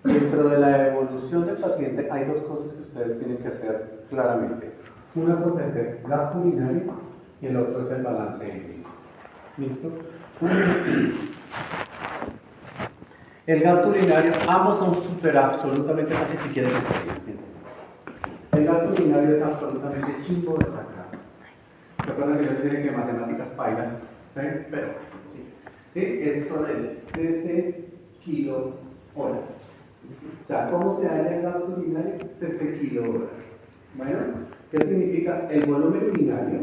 Dentro de la evolución del paciente hay dos cosas que ustedes tienen que hacer claramente. Una cosa es el gasto urinario y el otro es el balance hídrico. ¿Listo? El gasto urinario, ambos son súper absolutamente casi si quieres entender. El gasto urinario es absolutamente chimbo de sacar. Recuerden que yo les dije que matemáticas paila, ¿sí? Pero sí. ¿Sí? Esto es cc kilo hora. O sea, ¿cómo se halla el gasto urinario? cc kilo hora. Bueno, ¿qué significa el volumen urinario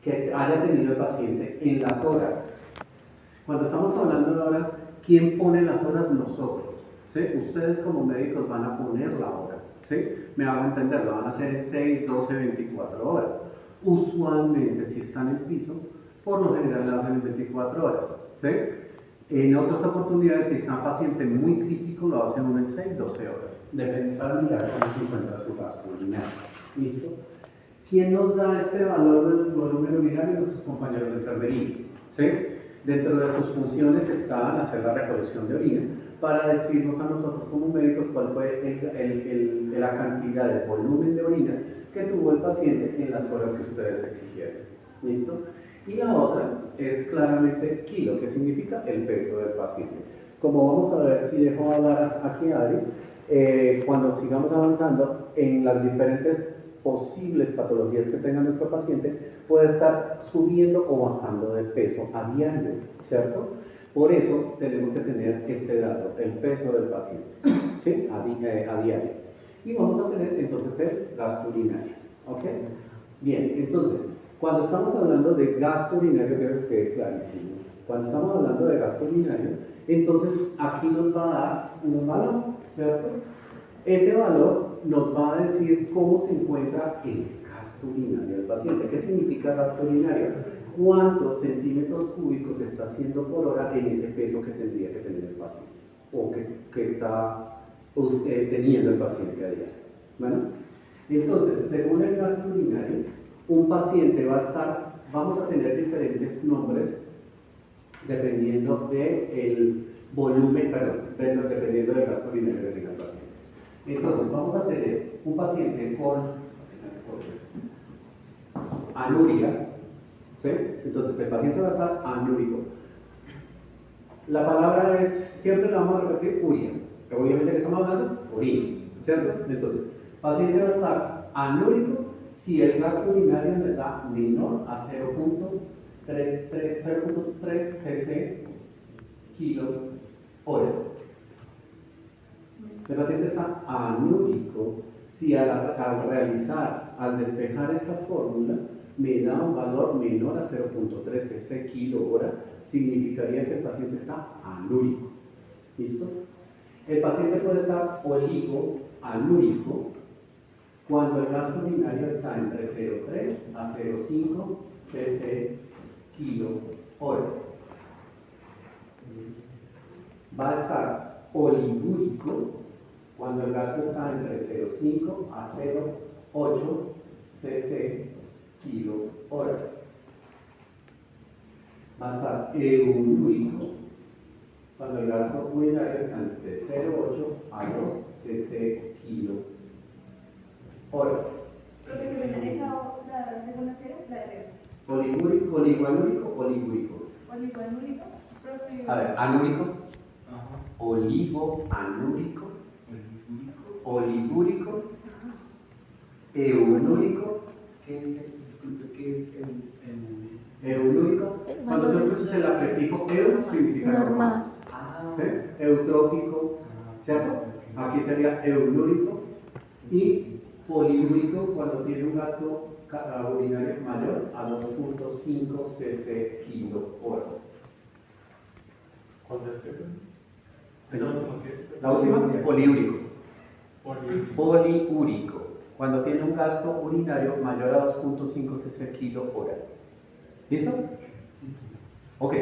que haya tenido el paciente en las horas? Cuando estamos hablando de horas, ¿quién pone las horas? Nosotros. ¿Sí? Ustedes como médicos van a poner la hora. ¿Sí? Me hago entender, lo van a hacer en 6, 12, 24 horas. Usualmente, si están en piso, por lo general lo hacen en 24 horas. ¿Sí? En otras oportunidades, si está un paciente muy crítico, lo hacen uno en 6, 12 horas. Depende para mirar cómo se encuentra su gasto urinario. ¿Listo? ¿Quién nos da este valor del volumen urinario? Nuestros compañeros de enfermería. ¿Sí? Dentro de sus funciones está hacer la recolección de orina para decirnos a nosotros como médicos cuál fue la cantidad de volumen de orina que tuvo el paciente en las horas que ustedes exigieron. ¿Listo? Y la otra es claramente kilo, que significa el peso del paciente. Como vamos a ver si dejo hablar aquí a Adri, cuando sigamos avanzando en las diferentes posibles patologías que tenga nuestro paciente, puede estar subiendo o bajando de peso a diario, ¿cierto? Por eso tenemos que tener este dato, el peso del paciente, ¿sí? A diario. Y vamos a tener entonces el gasto urinario, ¿ok? Bien, entonces, cuando estamos hablando de gasto urinario, creo que quede clarísimo. Cuando estamos hablando de gasto urinario, entonces aquí nos va a dar un valor, ¿cierto? Ese valor nos va a decir cómo se encuentra el gasto urinario del paciente. ¿Qué significa gasto urinario? ¿Cuántos centímetros cúbicos está haciendo por hora en ese peso que tendría que tener el paciente? O que está teniendo el paciente a diario. Bueno, entonces, según el gasto urinario, un paciente va a estar, vamos a tener diferentes nombres dependiendo del volumen, dependiendo del gasto urinario que tenga el paciente. Entonces, vamos a tener un paciente con anuria, ¿sí? Entonces, el paciente va a estar anúrico. La palabra es, siempre la vamos a repetir, uria. Obviamente, ¿qué estamos hablando? Orina, ¿cierto? Entonces, el paciente va a estar anúrico si el gasto urinario le da menor a 0.3 cc kilo hora. El paciente está anúrico si al despejar esta fórmula me da un valor menor a 0.3 cc kilo hora, significaría que el paciente está anúrico. ¿Listo? El paciente puede estar oligoanúrico cuando el gasto urinario está entre 0.3 a 0.5 cc kilo hora. Va a estar oligúrico cuando el gasto está entre 0.5 a 0.8 cc kilo hora. Va a estar eunúrico cuando el gasto urinario está entre 0.8 a 2 cc kilo hora. Oligúrico, oligoanúrico, oligúrico. Oligoanúrico. A ver, anúrico, oligoanúrico, oligúrico, eunúrico. ¿Qué es el Eunúrico, cuando tú escuchas el prefijo eu, significa normal. ¿Sí? Eutrófico, ¿cierto? Aquí sería eunúrico. Y polilúrico cuando tiene un gasto urinario mayor a 2.5 cc kilo hora. ¿Cuál es La última, poliúrico. Poliúrico, cuando tiene un gasto urinario mayor a 2.5 cc kilo hora. ¿Listo? Ok,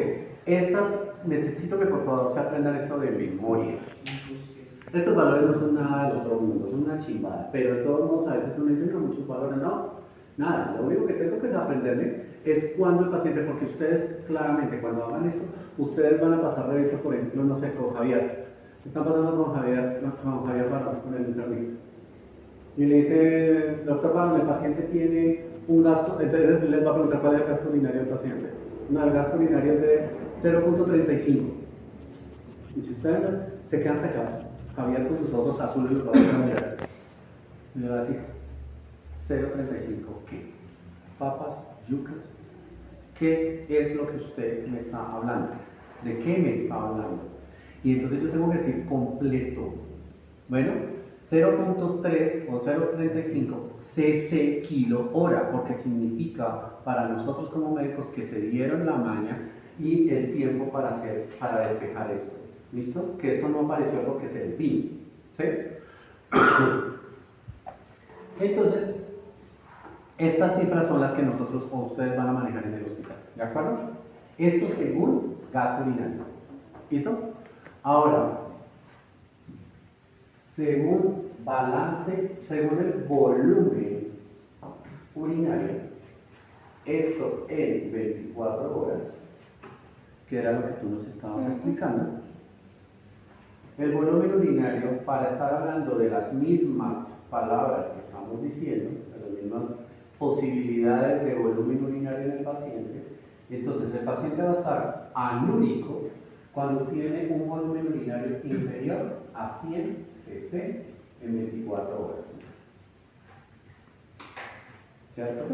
estas necesito que por favor se aprendan esto de memoria. Estos valores no son nada del otro mundo, son una chimbada, pero de todos modos a veces uno dice, no, muchos valores, no, nada, lo único que tengo que aprenderme es cuando el paciente, porque ustedes claramente cuando hagan eso, ustedes van a pasar revista, por ejemplo, no sé, con Javier, Están pasando con Javier Barros, con el internista. Y le dice, doctor Barros, el paciente tiene un gasto, entonces les va a preguntar cuál es el gasto urinario del paciente. No, el gasto urinario es de 0.35. Y si ustedes se quedan pegados, Javier con sus ojos azules los va a mirar. Y le va a decir, 0.35, ¿qué? Papas, yucas. ¿Qué es lo que usted me está hablando? ¿De qué me está hablando? Y entonces yo tengo que decir completo. Bueno, 0.3 o 0.35 cc kilo hora, porque significa para nosotros como médicos que se dieron la maña y el tiempo para despejar esto. ¿Listo? Que esto no apareció porque se define. ¿Sí? Entonces, estas cifras son las que nosotros o ustedes van a manejar en el hospital. ¿De acuerdo? Esto según gasto urinario. ¿Listo? Ahora, según balance, según el volumen urinario, esto en 24 horas, que era lo que tú nos estabas explicando, el volumen urinario, para estar hablando de las mismas palabras que estamos diciendo, de las mismas posibilidades de volumen urinario en el paciente, entonces el paciente va a estar anúrico cuando tiene un volumen urinario inferior a 100 cc en 24 horas. ¿Cierto?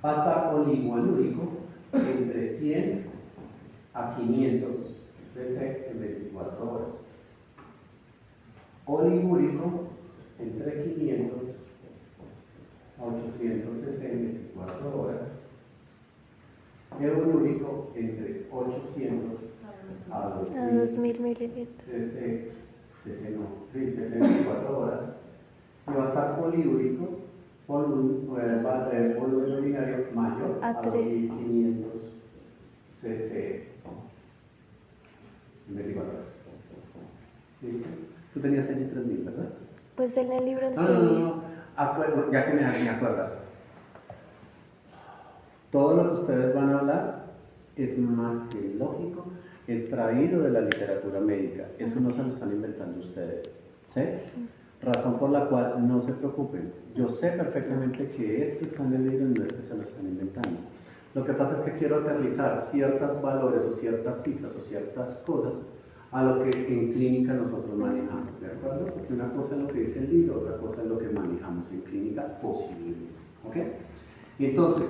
Va a estar oligoanúrico entre 100 a 500 cc en 24 horas. Oligúrico entre 500 a 800 cc en 24 horas. Eulúrico entre 800 a 2000 mililitros. cc en 24 horas. Y va a estar poliúrico volumen urinario mayor a 2500 cc en 24 horas. ¿Listo? Tú tenías allí 3000, ¿verdad? Pues en el libro sí. No. Acuerdo, ya que me acuerdas. Todo lo que ustedes van a hablar es más que lógico, extraído de la literatura médica. Eso no se lo están inventando ustedes. ¿Sí? Razón por la cual no se preocupen. Yo sé perfectamente que esto está en el libro y no es que se lo están inventando. Lo que pasa es que quiero aterrizar ciertos valores o ciertas cifras o ciertas cosas a lo que en clínica nosotros manejamos, ¿de acuerdo? Porque una cosa es lo que dice el libro, otra cosa es lo que manejamos en clínica posiblemente, ¿ok? Y entonces,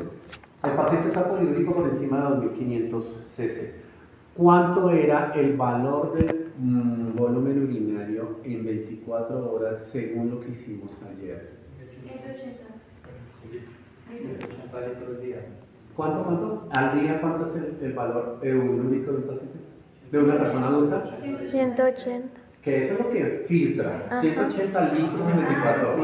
el paciente está poliúrico por encima de 2500 cc. ¿Cuánto era el valor del volumen urinario en 24 horas según lo que hicimos ayer? 180. 180 litros al día. ¿Cuánto? ¿Al día cuánto es el valor eulúrico de un paciente? ¿De una persona adulta? 180. Que eso es lo que filtra. Ajá. 180 litros en 24 horas.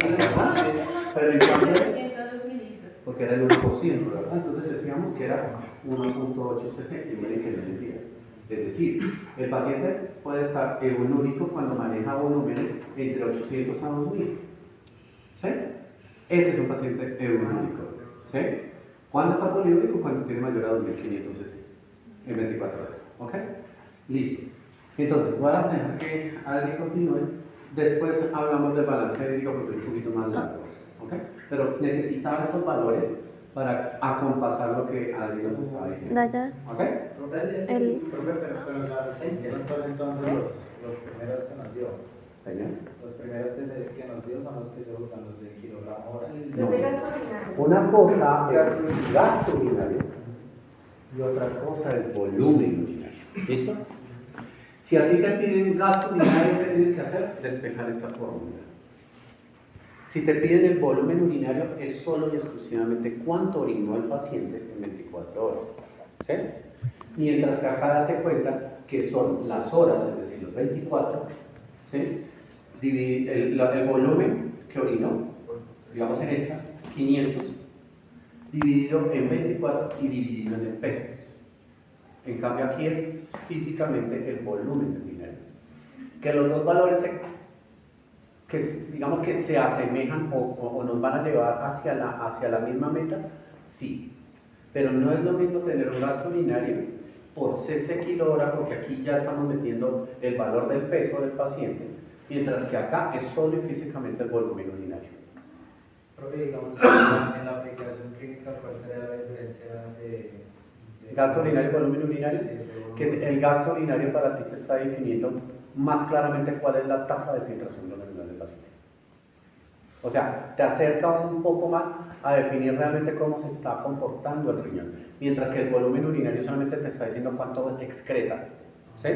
Pero en cambio, 302 mililitros. porque era el 1%, ¿verdad? Entonces decíamos que era 1.8 cc, y miren que no mentira. Es decir, el paciente puede estar eulúrico cuando maneja volúmenes entre 800 a 2000. ¿Sí? Ese es un paciente eulúrico. ¿Sí? ¿Cuándo está poliúrico? Cuando tiene mayor a 2500 cc en 24 horas. ¿Ok? Listo. Entonces, voy a dejar que Adri continúe. Después hablamos del balance hídrico porque es un poquito más largo. ¿Ok? Pero necesitaba esos valores para acompasar lo que Adri nos estaba diciendo. Daya. ¿Ok? Profe, El- pero son entonces los primeros que nos dio. Señor. Los primeros que nos dio son los que se usan, los de kilogramo hora. No. De gasto urinario. Una cosa es gasto urinario y otra cosa es volumen urinario. ¿Listo? Si a ti te piden gasto urinario, ¿qué tienes que hacer? Despejar esta fórmula. Si te piden el volumen urinario, es solo y exclusivamente cuánto orinó el paciente en 24 horas. ¿Sí? Mientras que acá date cuenta que son las horas, es decir, los 24, ¿sí? El volumen que orinó, digamos en esta, 500, dividido en 24 y dividido en pesos. En cambio aquí es físicamente el volumen urinario. Que los dos valores digamos que se asemejan o nos van a llevar hacia la misma meta, sí. Pero no es lo mismo tener un gasto urinario por cc kilo hora, porque aquí ya estamos metiendo el valor del peso del paciente, mientras que acá es solo y físicamente el volumen urinario. Profe, digamos, en la aplicación clínica, ¿cuál sería la diferencia de Gasto urinario y volumen urinario? Sí, de volumen. Que el gasto urinario para ti te está definiendo más claramente cuál es la tasa de filtración glomerular del paciente. O sea, te acerca un poco más a definir realmente cómo se está comportando el riñón, mientras que el volumen urinario solamente te está diciendo cuánto excreta, ¿sí?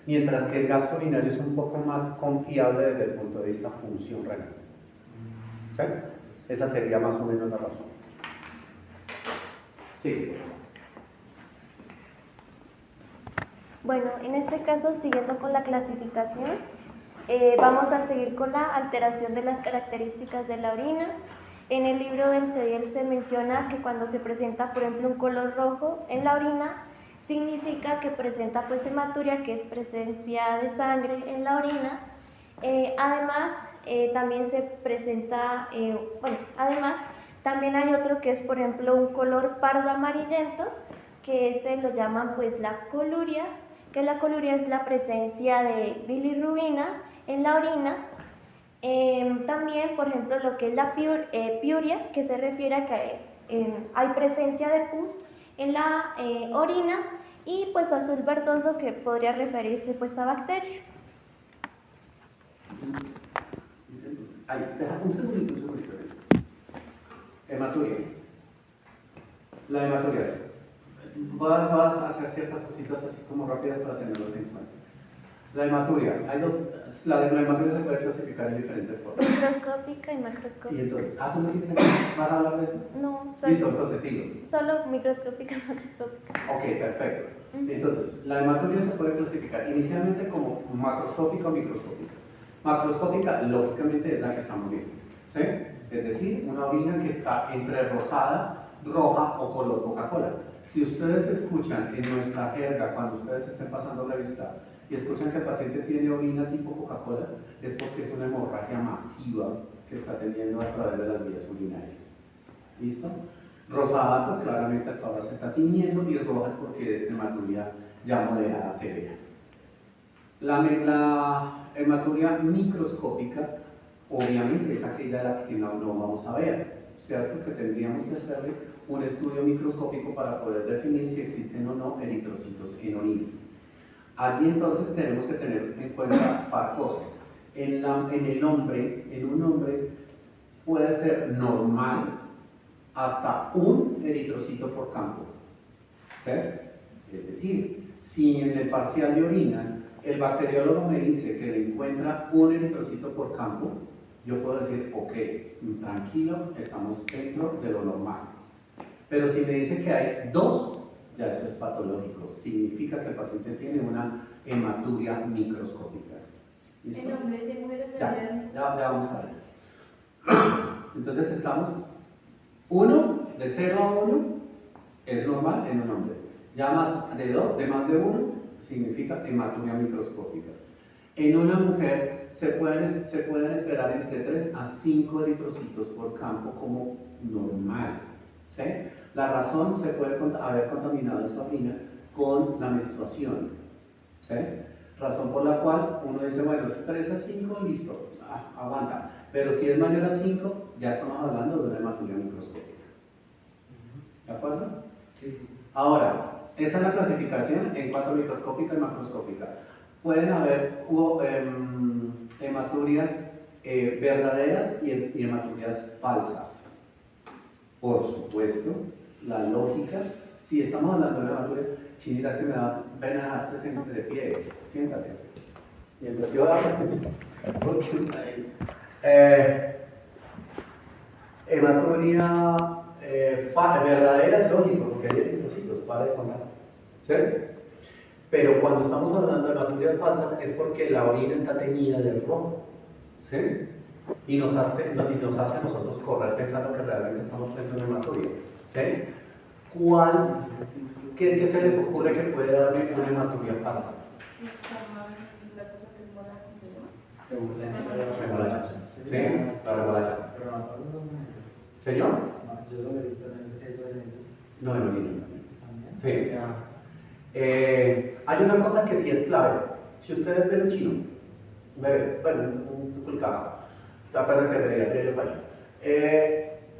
Mientras que el gasto urinario es un poco más confiable desde el punto de vista función renal, ¿sí? Esa sería más o menos la razón. Sí. Bueno, en este caso, siguiendo con la clasificación, vamos a seguir con la alteración de las características de la orina. En el libro del CEDIEL se menciona que cuando se presenta, por ejemplo, un color rojo en la orina, significa que presenta pues hematuria, que es presencia de sangre en la orina. Además, también se presenta, además, también hay otro que es, por ejemplo, un color pardo amarillento, que ese lo llaman pues la coluria, que la coluria es la presencia de bilirrubina en la orina. También, por ejemplo, lo que es la piuria, que se refiere a que hay presencia de pus en la orina, y pues azul verdoso, que podría referirse pues a bacterias. Ahí, deja un segundito. Hematuria. La hematuria. Vas a hacer ciertas cositas así como rápidas para tenerlos en cuenta. La hematuria. La hematuria se puede clasificar en diferentes formas. Microscópica y Y macroscópica. entonces, ¿tú me dices? ¿Vas a hablar de eso? No, Listo, entonces dilo. solo microscópica y macroscópica. Ok, perfecto. Entonces, la hematuria se puede clasificar inicialmente como macroscópica o microscópica. Macroscópica, lógicamente, es la que estamos viendo, ¿sí? Es decir, una orina que está entre rosada, roja o color Coca-Cola. Si ustedes escuchan en nuestra jerga, cuando ustedes estén pasando revista y escuchan que el paciente tiene orina tipo Coca-Cola, es porque es una hemorragia masiva que está teniendo a través de las vías urinarias. ¿Listo? Rosada, pues claramente hasta ahora se está tiñendo, y roja es porque es hematuria ya moderada severa. La hematuria microscópica, obviamente, es aquella a la que no vamos a ver, ¿cierto? Que tendríamos que hacerle un estudio microscópico para poder definir si existen o no eritrocitos en orina. Allí entonces tenemos que tener en cuenta par cosas. En un hombre puede ser normal hasta un eritrocito por campo, ¿cierto? Es decir, si en el parcial de orina el bacteriólogo me dice que le encuentra un eritrocito por campo, yo puedo decir, ok, tranquilo, estamos dentro de lo normal. Pero si me dice que hay dos, ya eso es patológico. Significa que el paciente tiene una hematuria microscópica. ¿Listo? En hombres y mujeres Ya vamos a ver. Entonces estamos 1, de 0 a 1, es normal en un hombre. Ya más de 2, de más de 1, significa hematuria microscópica. En una mujer se pueden esperar entre 3 a 5 eritrocitos por campo como normal, ¿sí? La razón se puede haber contaminado esa orina con la menstruación, ¿sí? Razón por la cual uno dice, bueno, es 3 a 5, listo, aguanta. Pero si es mayor a 5, ya estamos hablando de una hematuria microscópica. ¿De acuerdo? Sí. Ahora, esa es la clasificación en cuanto a microscópica y macroscópica. Pueden haber hematurias verdaderas y hematurias falsas. Por supuesto, la lógica, si estamos hablando de una hematuria, Chinita, es que me da pena dejarte de pie, siéntate. Mientras yo hablo, hematuria verdadera es lógico, porque hay eritrocitos, para de contar. ¿Sí? Pero cuando estamos hablando de hematurias falsas es porque la orina está teñida de rojo. ¿Sí? Y nos hace a nosotros correr pensando que realmente estamos frente a una hematuria. ¿Sí? ¿Qué se les ocurre que puede darme una hematuria falsa? Remolacha. ¿Sí? La remolacha. Pero no pasa dos meses. ¿Señor? No, yo lo he visto en eso en esos. No, en orina. También. Sí. Ya. Hay una cosa que sí es clave. Si ustedes ven un chino, un bebé, bueno, un culcado, acuerdan que debería yo para allá,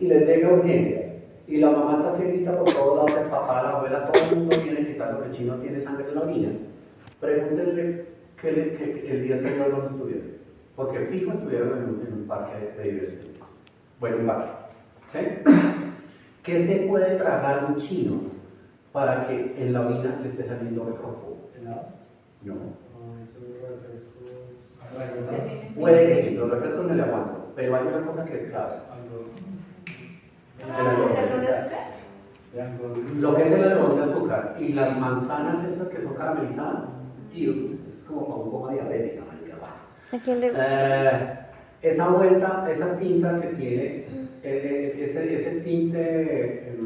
y les llega urgencias, y la mamá está que grita por todos lados, el papá, la abuela, todo el mundo viene gritando que el chino tiene sangre en la orina, pregúntenle que el día anterior no estuvieron, porque fijo estuvieron en un parque de diversiones. Bueno, un parque. ¿Sí? ¿Qué se puede tragar un chino para que en la orina le esté saliendo rojo? No. Puede que sí, los refrescos me le aguanto, pero hay una cosa que es clave. Lo que es el algodón de azúcar y las manzanas esas que son caramelizadas, y es como para un poco diabética, marica. ¿A quién le gusta? Esa vuelta, esa tinta que tiene, ese tinte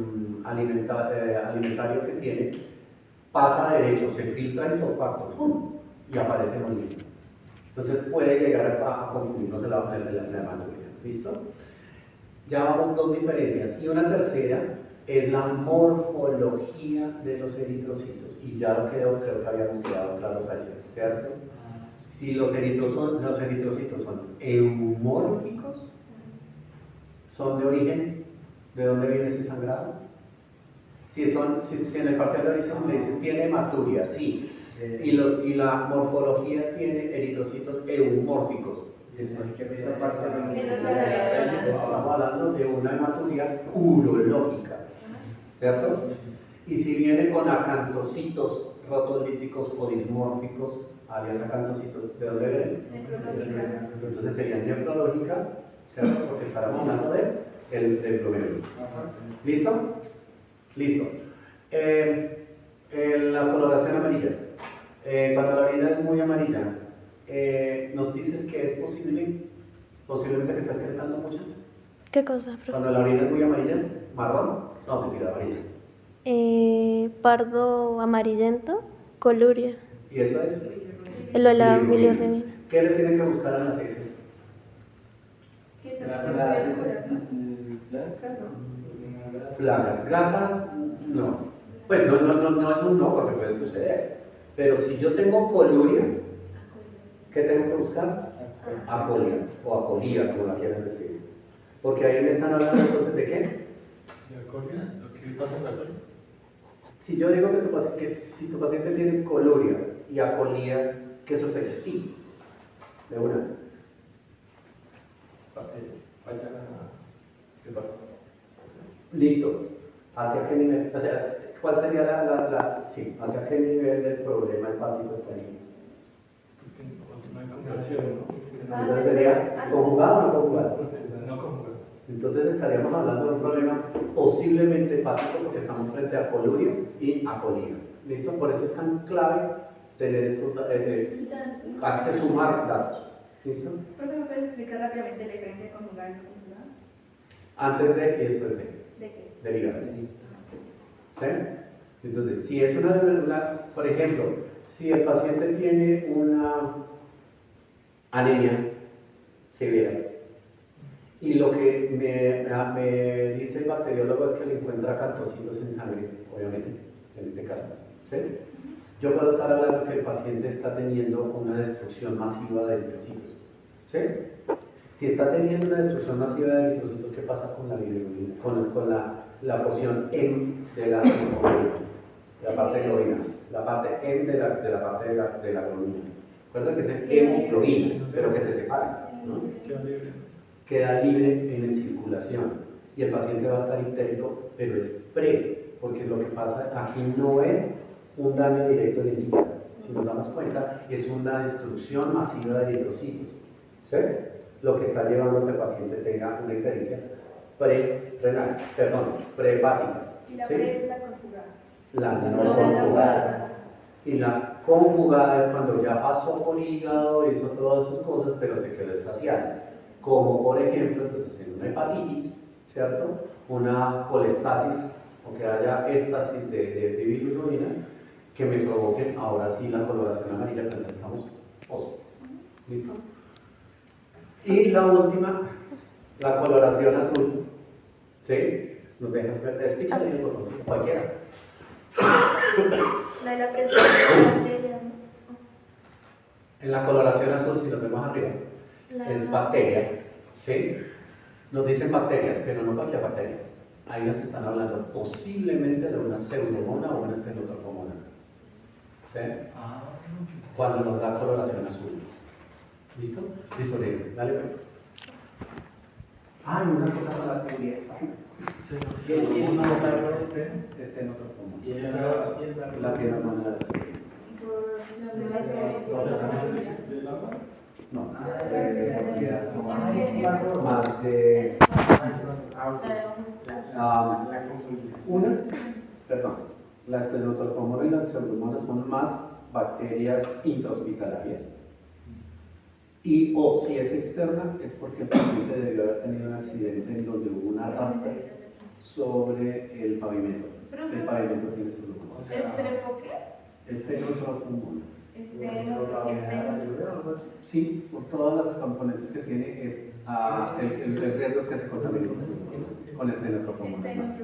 alimentario que tiene, pasa derecho, se filtra en sulfatos y aparece en orina. Entonces puede llegar a confundirnos la hematología. ¿Listo? Ya vamos dos diferencias. Y una tercera es la morfología de los eritrocitos. Y ya lo creo que habíamos quedado claros ayer, ¿cierto? Si los eritrocitos son eumórficos, son de origen, ¿de dónde viene ese sangrado? Si en el parcial de origen le dicen tiene hematuria, sí. Y la morfología tiene eritrocitos eumórficos. Estamos hablando de una hematuria urológica, ¿cierto? Y si viene con acantocitos rotolíticos o dismórficos, alias acantocitos, ¿de dónde vienen? Entonces sería nefrológica, ¿cierto? Porque estaremos hablando del glomérulo. ¿Listo? Listo. La coloración amarilla. Cuando la orina es muy amarilla, nos dices que es posiblemente que está excretando mucho. ¿Qué cosa, profe? Cuando la orina es muy amarilla, marrón, no, mentira, amarilla. Pardo amarillento, coluria. ¿Y eso es? Lo de la bilirrubina. ¿Qué le tienen que buscar a las heces? Plagas. Grasas, no. Pues no es un no, porque puede suceder. Pero si yo tengo coluria, ¿qué tengo que buscar? Acolia o acolía, como la quieran decir. Porque ahí me están hablando entonces de qué. Si yo digo que si tu paciente tiene coluria y acolía, ¿qué sospechas? Sí. De una. Listo. ¿Hacia qué nivel? O sea, ¿cuál sería hacia qué nivel del problema hepático estaría? Entonces sería conjugado o no conjugado. Entonces estaríamos hablando de un problema posiblemente hepático porque estamos frente a coluria y acolía. ¿Listo? Por eso es tan clave tener estos, hacer sumar datos. ¿Listo? ¿Profe, me puedes explicar rápidamente la diferencia conjugal y no conjugada? Antes de y después de. ¿De qué? Del hígado. ¿Sí? Entonces, si es por ejemplo, si el paciente tiene una anemia severa y lo que me dice el bacteriólogo es que le encuentra acantocitos en sangre, obviamente, en este caso, ¿sí? Yo puedo estar hablando que el paciente está teniendo una destrucción masiva de eritrocitos, ¿sí? Si está teniendo una destrucción masiva de eritrocitos, ¿qué pasa con la bilirrubina? Con la porción M de la hemoglobina, la parte de la orina, la parte M de la parte de la globina. Recuerda que es hemoglobina, pero que se separa, ¿no? Queda libre en circulación y el paciente va a estar histérico, pero es porque lo que pasa aquí no es un daño directo en el hígado. Si nos damos cuenta, es una destrucción masiva de eritrocitos, ¿sí? Lo que está llevando a que el paciente tenga una ictericia prehepática. ¿Y la ¿sí? pre es la conjugada? La no conjugada. Y la conjugada es cuando ya pasó por hígado, hizo todas sus cosas, pero se quedó estaciada. Como por ejemplo, entonces en una hepatitis, ¿cierto? Una colestasis, o que haya éstasis de bilirrubinas, que me provoquen ahora sí la coloración amarilla, cuando estamos oso. ¿Listo? Y la última, la coloración azul. ¿Sí? Nos dejas ver, es picharle el botón, cualquiera. La de la presencia de bacterias, ¿no? En la coloración azul, si lo vemos arriba, es bacterias, ¿sí? Nos dicen bacterias, pero no cualquier bacteria. Ahí nos están hablando posiblemente de una pseudomonas o una stenotrophomonas, ¿sí? Cuando nos da coloración azul. ¿Listo? Listo, bien. Dale pues. Ah, y una cosa para la teoría. Stenotrophomonas. Y La que nos manda la azul. No, más de una, perdón, las stenotrophomonas y las pseudomonas son más bacterias intrahospitalarias. Y o si es externa, es porque el paciente debió haber tenido un accidente en donde hubo un arrastre sobre el pavimento. El pavimento tiene pseudomonas. ¿Estrefo qué? Stenotrophomonas. Esteno. Sí, por todos los componentes que tiene el riesgo es que se contamine con stenotrophomonas.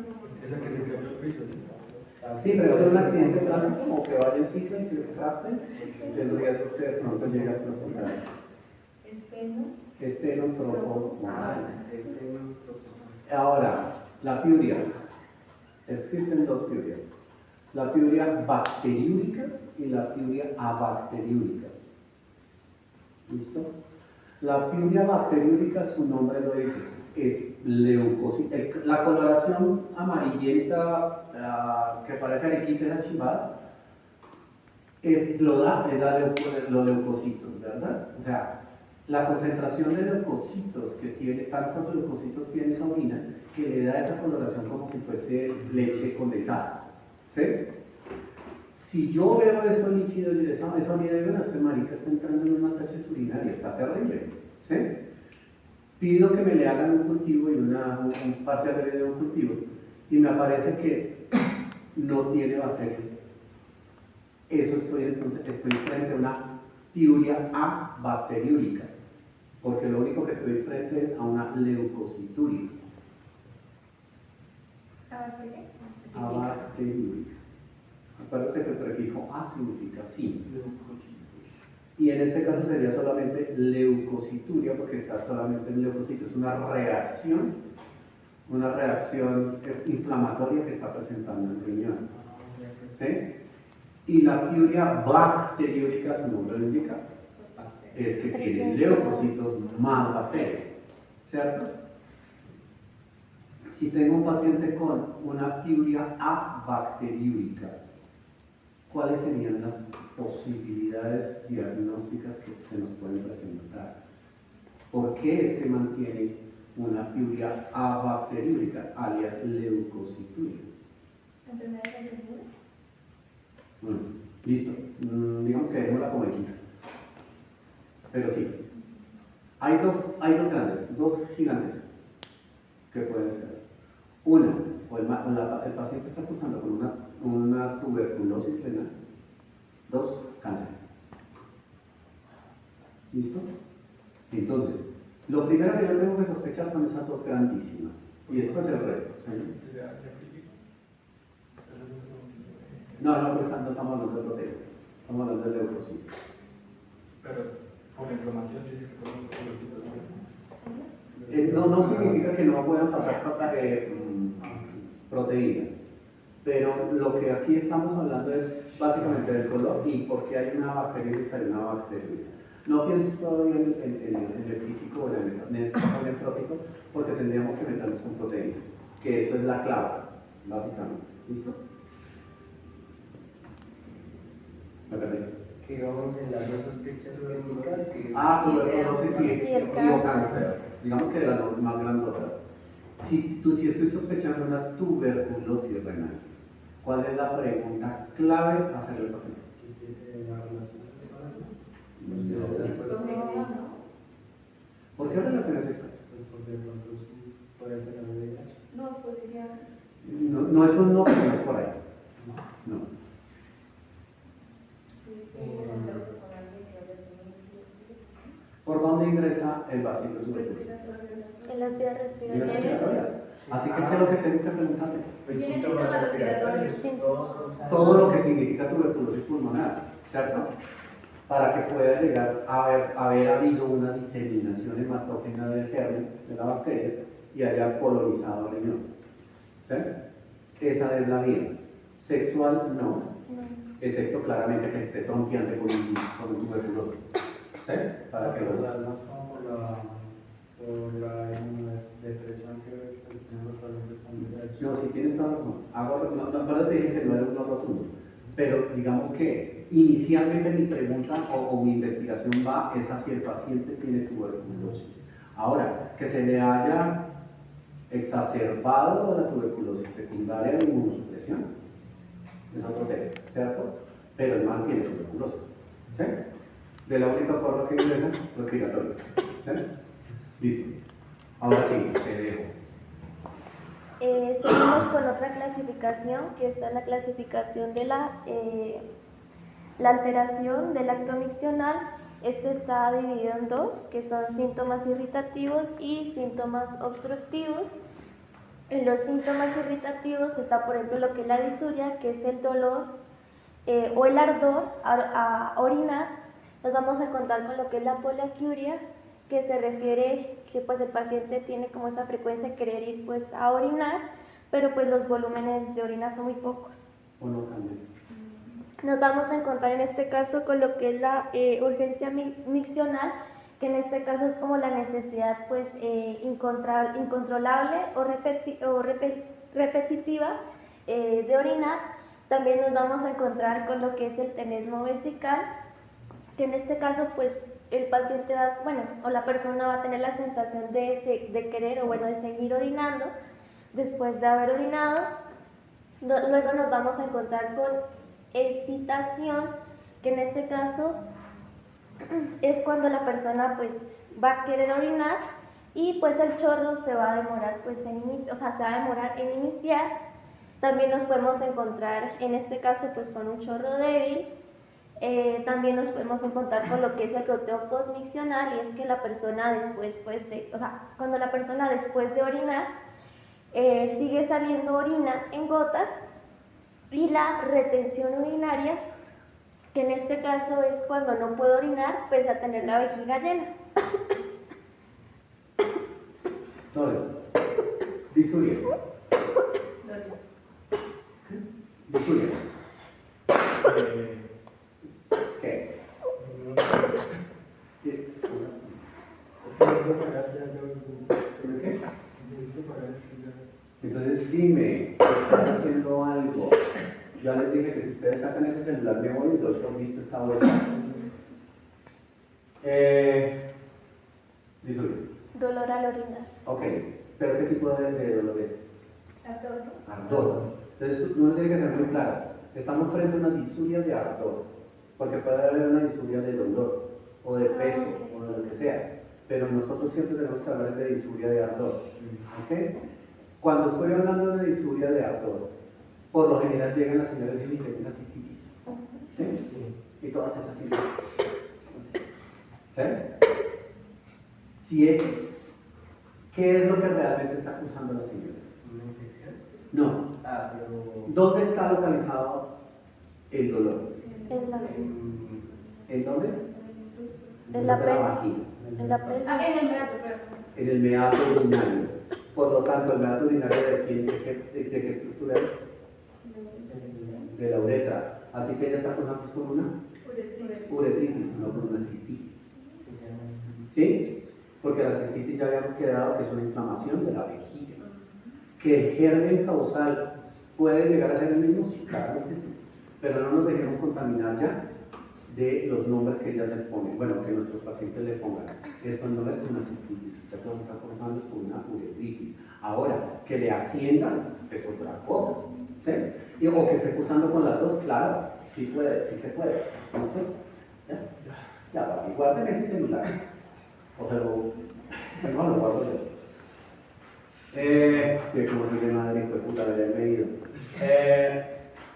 Sí, pero es un accidente de tránsito, como que vaya en ciclo y se arrastre, el riesgo es que de pronto llegue a presentar stenotrophomonas. Ahora, la piuria. Existen dos piurias. La piuria bacteriúrica y la piuria abacteriúrica. ¿Listo? La piuria bacteriúrica, su nombre lo dice, es leucocito. La coloración amarillenta que parece arequipe de la chimbada es lo leucocitos, ¿verdad? O sea, la concentración de leucocitos que tiene, tantos leucocitos tiene esa orina, que le da esa coloración como si fuese leche condensada. ¿Sí? Si yo veo eso líquido y esa orina de este marica está entrando en unas heces urinarias, está terrible. ¿Sí? Pido que me le hagan un cultivo y un parcial de un cultivo y me aparece que no tiene bacterias. Eso estoy frente a una piuria abacteriúrica, porque lo único que estoy frente es a una leucocituria. Abacteriúrica. Acuérdate que el prefijo a significa sí. Y en este caso sería solamente leucocituria, porque está solamente en leucocito. Es una reacción inflamatoria que está presentando el riñón. ¿Sí? Y la piuria bacteriúrica, su nombre lo indica, es que tiene leucocitos más bacterias. ¿Cierto? Si tengo un paciente con una piuria abacteriúrica, ¿cuáles serían las posibilidades diagnósticas que se nos pueden presentar? ¿Por qué este mantiene una piuria abacteriúrica, alias leucocituria? Bueno, listo. Digamos que dejémosla como equita. Pero sí. Hay dos grandes, dos gigantes que pueden ser. Una, el paciente está cursando con una tuberculosis renal. Dos, cáncer. ¿Listo? Entonces, lo primero que yo tengo que sospechar son esas dos grandísimas. Y después el resto. ¿Sí? No estamos hablando de proteínas. Estamos hablando de leucocitos. Pero por inflamación dice que podemos no significa que no puedan pasar proteínas, pero lo que aquí estamos hablando es básicamente del color y por qué hay una bacteriúrica y una bacteriúrica. No pienses todavía en el físico o en el nefrótico, porque tendríamos que meternos con proteínas, que eso es la clave, básicamente. ¿Listo? ¿Me perdí? Que digamos en las dos sospechas clínicas que... tuberculosis y cáncer. Digamos que de las dos más grandotas. Si estoy sospechando una tuberculosis renal, ¿cuál es la pregunta clave a hacerle al paciente? Si tiene la relación sexual, ¿Por qué relaciones sexuales? pues porque de pronto puede tener VIH. No, exposición. No es un no, pero no es por ahí. No. ¿Por dónde ingresa el bacilo tuberculoso? En las vías Vías respiratorias. respiratorias. Así que, ¿qué es lo que tengo que preguntarle? Pues Tiene síntomas síntomas respiratorios, respiratorios. todos. Todo lo que significa tuberculosis pulmonar, ¿cierto? Para que pueda llegar a haber habido una diseminación hematógena del germen de la bacteria y haya colonizado el riñón. ¿Sí? Esa es la vía. Sexual, no, No. excepto claramente que esté tronqueante con un tuberculoso. ¿Sí? Para que lo más como por la depresión que tenemos los pacientes familiares. No, si tienes toda razón. No te dije que no era un no rotundo, pero digamos que inicialmente mi pregunta o mi investigación va es si el paciente tiene tuberculosis. Ahora, que se le haya exacerbado la tuberculosis secundaria de inmunosupresión, es otro tema, ¿cierto? Pero el man tiene tuberculosis, ¿sí? De la única forma que ingresa, respiratorio, ¿sí? Listo. Ahora sí, te dejo. Seguimos con otra clasificación, que está en la clasificación de la alteración del acto miccional. Este está dividido en dos, que son síntomas irritativos y síntomas obstructivos. En los síntomas irritativos está, por ejemplo, lo que es la disuria, que es el dolor o el ardor a orinar. Nos vamos a encontrar con lo que es la poliaquiuria, que se refiere que pues el paciente tiene como esa frecuencia de querer ir pues a orinar, pero pues los volúmenes de orina son muy pocos. ¿O no cambia? Nos vamos a encontrar en este caso con lo que es la urgencia miccional, que en este caso es como la necesidad pues incontrolable o repetitiva de orinar. También nos vamos a encontrar con lo que es el tenesmo vesical, que en este caso pues el paciente va, bueno, o la persona va a tener la sensación de querer o bueno, de seguir orinando después de haber orinado. Luego nos vamos a encontrar con excitación, que en este caso es cuando la persona pues va a querer orinar y pues el chorro se va a demorar pues se va a demorar en iniciar. También nos podemos encontrar en este caso pues con un chorro débil. También nos podemos encontrar con lo que es el goteo postmiccional, y es que la persona después pues cuando la persona después de orinar sigue saliendo orina en gotas, y la retención urinaria, que en este caso es cuando no puedo orinar pese a tener la vejiga llena. Entonces, disuria. Disuria. ¿Qué? Entonces dime, ¿estás haciendo algo? Ya les dije que si ustedes sacan ese celular me voy y doy por visto esta vuelta. Disuria. Dolor al orinar. Ok, pero ¿qué tipo de dolor es? Ardor. Ardor. Entonces uno tiene que ser muy claro. Estamos frente a una disuria de ardor, porque puede haber una disuria de dolor, o de peso, o de lo que sea. Pero nosotros siempre tenemos que hablar de disuria de ardor. ¿Ok? Cuando estoy hablando de disuria de ardor, por lo general llegan las señales de una cistitis. ¿Sí? Y todas esas síntomas. ¿Sí? Si es, ¿qué es lo que realmente está causando la señal? ¿Una infección? No. Pero. ¿Dónde está localizado el dolor? En la, ¿En dónde? en la vagina. en la pelvis. En el meato, En el meato urinario. Por lo tanto, el meato urinario ¿de qué estructura es? De la uretra. Así que ella está con una uretritis, no con una cistitis. ¿Sí? Porque la cistitis ya habíamos quedado que es una inflamación de la vejiga. Que el germen causal puede llegar a ser el mismo, sí, claro que sí. Pero no nos dejemos contaminar ya de los nombres que ellas les ponen. Bueno, que nuestros pacientes le pongan. Esto no es una cistitis, usted lo está causando con una uretritis. Ahora, que le asciendan es otra cosa. ¿Sí? O que esté cursando con las dos, claro, sí puede, sí se puede. ¿Listo? ¿Ya? Ya, papi, guarden ese celular. O sea, no lo guardo yo. Que como soy de madre, hijo de puta, le he leído.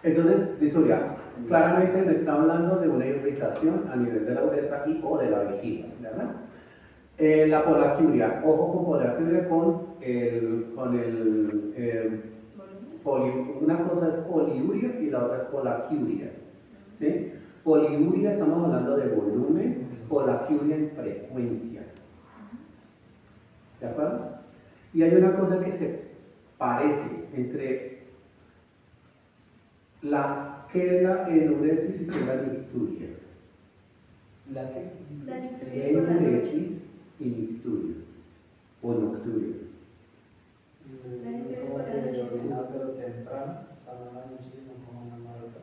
Entonces, disuria. Claramente me está hablando de una irritación a nivel de la uretra y o de la vejiga, ¿verdad? La polaquiuria, ojo con polaquiuria una cosa es poliuria y la otra es polaquiuria. ¿Sí? Poliuria estamos hablando de volumen, polaquiuria en frecuencia. ¿De acuerdo? Y hay una cosa que se parece entre ¿qué es la enuresis y qué es la nicturia? ¿La qué? La nicturia por la noche. Enuresis y nicturia, o nocturia. Como que orina pero temprano, para la noche no como una marca.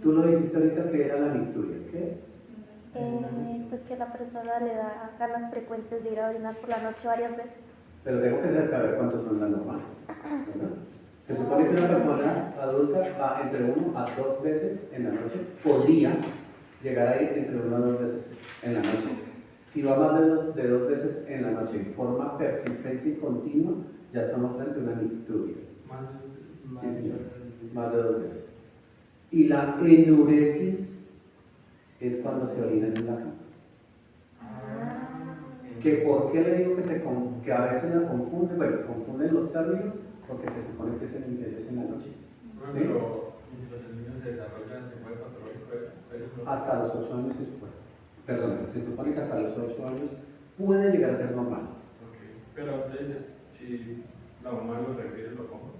Tú lo dijiste ahorita que era la nicturia, ¿qué es? Pues que la persona le da ganas frecuentes de ir a orinar por la noche varias veces. Pero tengo que saber cuántos son las normales, ¿verdad? Se supone que una persona adulta va entre 1 a 2 veces en la noche, podría llegar a ir entre 1 a 2 veces en la noche. Si va más de dos veces en la noche en forma persistente y continua, ya estamos frente a una nicturia. Sí, señor. Más de 2 veces. Y la enuresis es cuando se orina en la cama. Que ¿por qué le digo que a veces la confunden? Bueno, confunden los términos porque se supone que es en la noche. Pero mientras el niño se desarrolla, se mueve patológico. Hasta los 8 años se supone. Perdón, se supone que hasta los 8 años puede llegar a ser normal. Pero entonces, si la mamá lo requiere, lo pongo.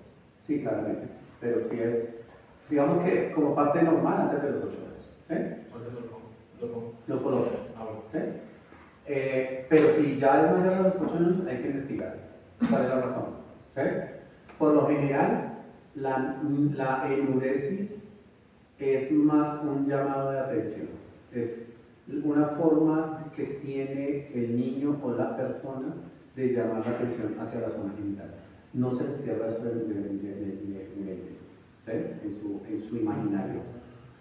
Sí, claramente. Pero si es, digamos que como parte normal antes de los 8 años. ¿Sí? Entonces lo pongo. Lo colocas. Ah, bueno. ¿Sí? Pero si ya es mayor a los 8 años, hay que investigar. ¿Cuál es la razón? ¿Sí? Por lo general, la enuresis es más un llamado de atención. Es una forma que tiene el niño o la persona de llamar la atención hacia la zona genital. No se les pierda eso en su imaginario.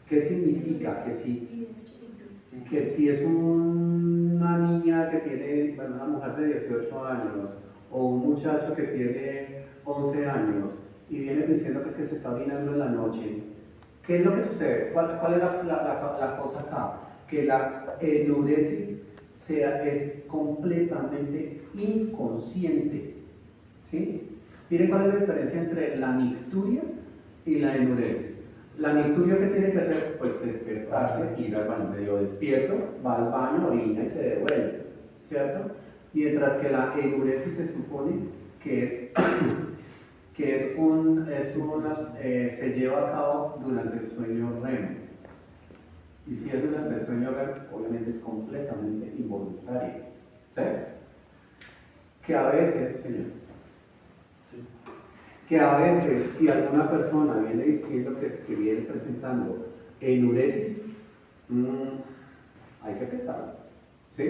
¿Qué significa? Que si es una niña que tiene, bueno, una mujer de 18 años o un muchacho que tiene 11 años y viene diciendo que es que se está orinando en la noche, ¿qué es lo que sucede? ¿Cuál es la cosa acá? Que la enuresis es completamente inconsciente. ¿Sí? Miren cuál es la diferencia entre la nicturia y la enuresis. La nicturia, ¿qué tiene que hacer? Pues despertarse, ir al baño medio despierto, va al baño, orina y se devuelve, ¿cierto? Mientras que la enuresis se supone que se lleva a cabo durante el sueño REM. Y si es durante el sueño REM, obviamente es completamente involuntario, ¿sí? Que a veces, señor, que a veces si alguna persona viene diciendo que viene presentando enuresis, hay que pensarlo, ¿sí?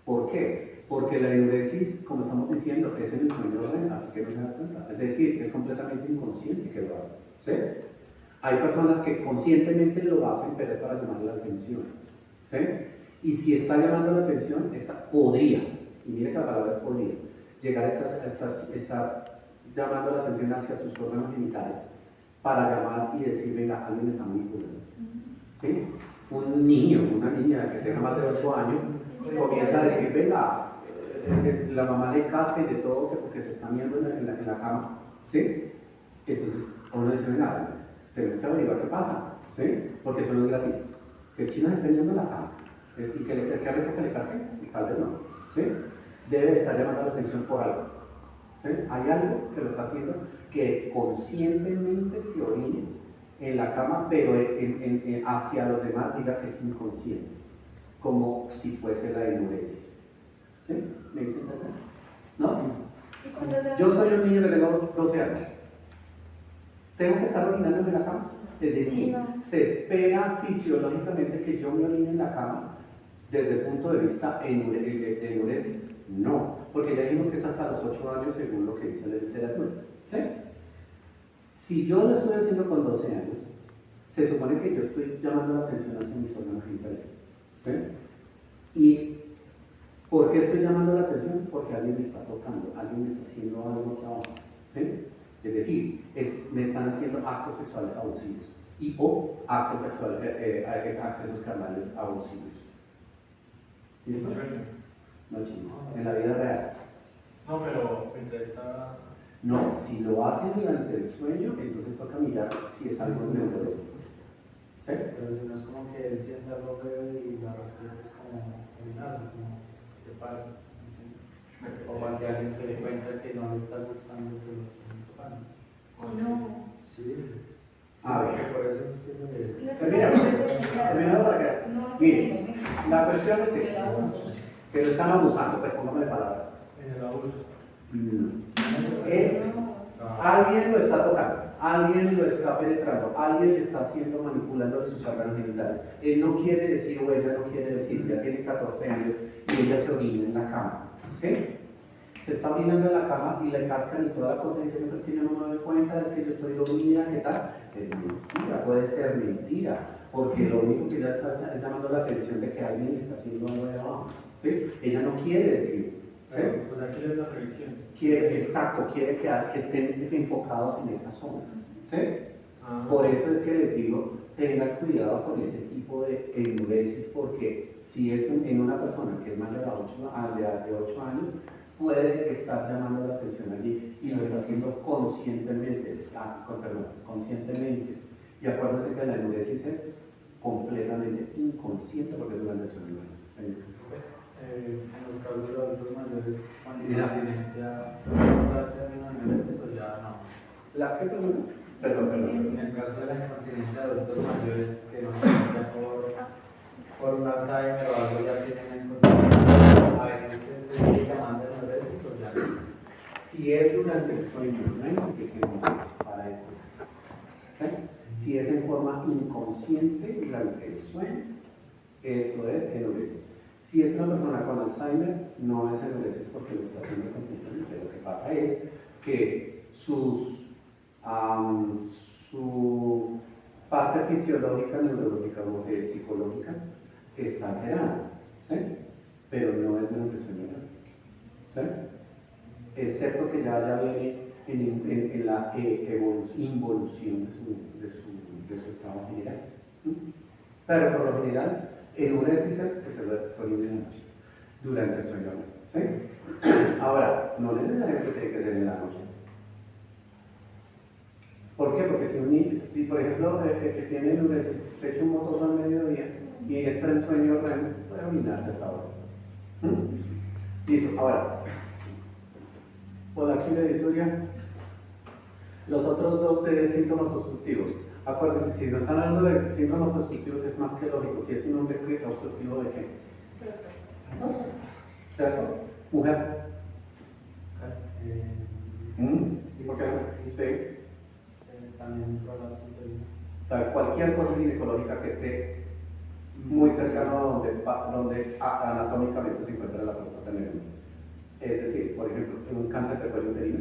¿Por qué? Porque la enuresis, como estamos diciendo, es en el sueño REM, así que no se da cuenta. Es decir, es completamente inconsciente que lo hace, ¿sí? Hay personas que conscientemente lo hacen, pero es para llamar la atención, ¿sí? Y si está llamando la atención, podría, y mire que la palabra es podría, llegar a estar llamando la atención hacia sus órganos genitales para llamar y decir, venga, alguien está manipulando. ¿Sí? Un niño, una niña que tenga más de 8 años, comienza a decir, venga, la mamá le casca y de todo porque se está viendo en la cama. ¿Sí? Entonces, uno dice, venga, tenemos que averiguar qué pasa. ¿Sí? Porque eso no es gratis. Que el chino se esté viendo en la cama y que le casque, y tal vez no. ¿Sí? Debe estar llamando la atención por algo. ¿Sí? Hay algo que lo está haciendo que conscientemente se orine en la cama, pero hacia los demás diga que es inconsciente, como si fuese la enuresis. ¿Sí? ¿Me dicen entender? ¿No? Yo soy un niño que tengo 12 años. ¿Tengo que estar orinando en la cama? Es decir, no. se espera fisiológicamente que yo me orine en la cama desde el punto de vista de enuresis. No, porque ya dijimos que es hasta los 8 años según lo que dice la literatura. ¿Sí? Si yo lo estoy haciendo con 12 años, se supone que yo estoy llamando la atención hacia mis órganos genitales. ¿Sí? ¿Y por qué estoy llamando la atención? Porque alguien me está tocando, alguien me está haciendo algo aquí abajo. ¿Sí? Es decir, me están haciendo actos sexuales abusivos o accesos carnales abusivos. ¿Listo? Sueño. No, chino, en la vida real. No, pero mientras está. No, si lo hacen durante el sueño, entonces toca mirar si es algo neurológico. ¿Sí? Pero si no es como que él siente algo feo y la respuesta es como orinazo, como que para. O para que alguien se dé cuenta que no le está gustando que lo estén tocando. ¿O no? Sí. A ver. Porque por eso es que se le. Termina para que. No, Mire, la cuestión es el esta, abuso. que lo están abusando, pues póngame palabras. En el abuso. Alguien lo está tocando, alguien lo está penetrando, alguien le está haciendo, manipulando de sus órganos genitales. Él no quiere decir, o ella no quiere decir, ya tiene 14 años y ella se orina en la cama. ¿Sí? Se está orinando en la cama y le cascan y toda la cosa diciendo, pues que yo no me doy cuenta, es que yo estoy dormida, ¿qué tal? Es mentira, puede ser mentira, porque lo único que ella está es llamando la atención de que alguien le está haciendo algo de abajo. ¿Sí? Ella no quiere decir. ¿Sí? Pues aquí es la predicción. Quiere, exacto, quiere que estén enfocados en esa zona. ¿Sí? Ah. Por eso es que les digo, tengan cuidado con ese tipo de enuresis, porque si es en una persona que es mayor de 8 años, puede estar llamando la atención allí y lo está haciendo conscientemente. Conscientemente. Y acuérdense que la enuresis es completamente inconsciente porque es durante el sueño. En los casos de los adultos mayores, cuando Mira. la abstinencia ¿da término de meses o ya no? ¿La qué, perdón? Perdón. En el caso de la incontinencia de adultos mayores que no sea por un Alzheimer o algo ya tienen incontinencia, ¿a veces se sigue llamando enuresis o ya no? Si es durante el sueño, no hay que se para eso. ¿Sí? Si es en forma inconsciente durante el sueño, eso es enuresis. Si es una persona con Alzheimer, no es enuresis porque lo está haciendo conscientemente. Lo que pasa es que su parte fisiológica, neurológica o psicológica está alterada, ¿sí? Pero no es durante el sueño, ¿sí? Excepto que ya viene en la involución de su estado general. Pero por lo general, enuresis es que se orina en la noche, durante el sueño. ¿Sí? Ahora, no necesariamente tiene que ser en la noche. ¿Por qué? Porque si por ejemplo, el que tiene enuresis se echa un motoso al mediodía y entra en sueño REM, puede orinarse a esa hora. Listo, ahora, por aquí le disuria los otros dos de síntomas obstructivos. Acuérdense, si nos están hablando de síntomas obstructivos es más que lógico. Si es un hombre obstructivo, ¿de qué? ¿Cierto? Mujer. ¿Y por qué no? Sí. También prolapso uterino. Cualquier cosa ginecológica que esté muy cercano a donde anatómicamente se encuentra la próstata femenina. Es decir, por ejemplo, un cáncer de cuello uterino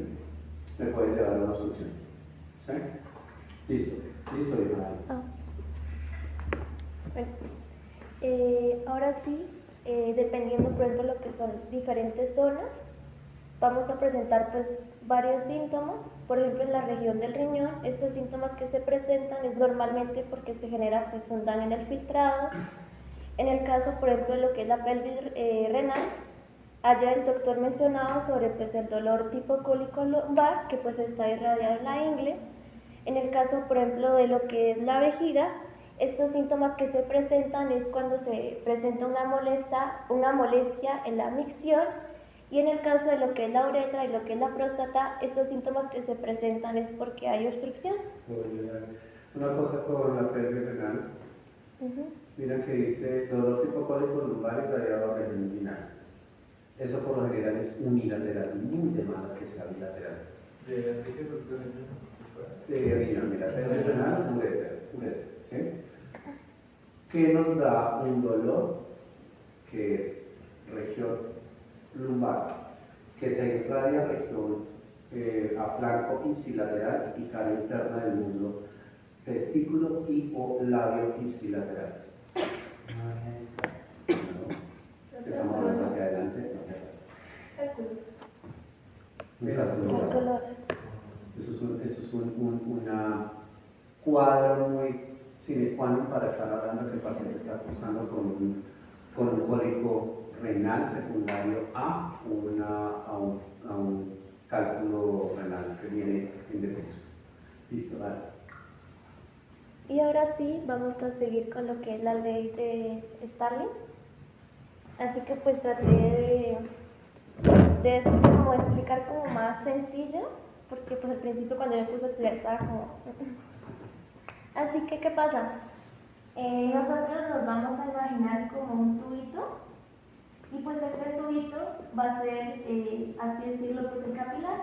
me puede llevar a una obstrucción. ¿Sí? Listo, Ismael. Bueno, ahora sí, dependiendo por ejemplo lo que son diferentes zonas, vamos a presentar pues varios síntomas. Por ejemplo, en la región del riñón, estos síntomas que se presentan es normalmente porque se genera pues un daño en el filtrado. En el caso, por ejemplo, de lo que es la pelvis renal, ayer el doctor mencionaba sobre pues el dolor tipo cólico lumbar que pues está irradiado en la ingle. En el caso, por ejemplo, de lo que es la vejiga, estos síntomas que se presentan es cuando se presenta una molestia en la micción, y en el caso de lo que es la uretra y lo que es la próstata, estos síntomas que se presentan es porque hay obstrucción. Una cosa con la pelvis renal, mira que dice dolor tipo cólico lumbar irradiado a región inguinal. Eso por lo general es unilateral, muy de malas que sea bilateral. Mira, pelvis renal, uretra, ¿sí? Que nos da un dolor que es región lumbar, que se irradia región a flanco ipsilateral y cara interna del muslo, testículo y o labio ipsilateral. Estamos hablando hacia adelante, hacia atrás. Mira, El color. eso es una cuadro muy sine qua non para estar hablando que el paciente está cursando con un cólico renal secundario a un cálculo renal que viene en descenso. Listo, dale. Y ahora sí, vamos a seguir con lo que es la ley de Starling. Así que pues traté de como explicar como más sencillo, porque pues al principio cuando yo me puse a estudiar estaba como... Así que, ¿qué pasa? Nosotros nos vamos a imaginar como un tubito, y pues este tubito va a ser, así decirlo, pues el capilar.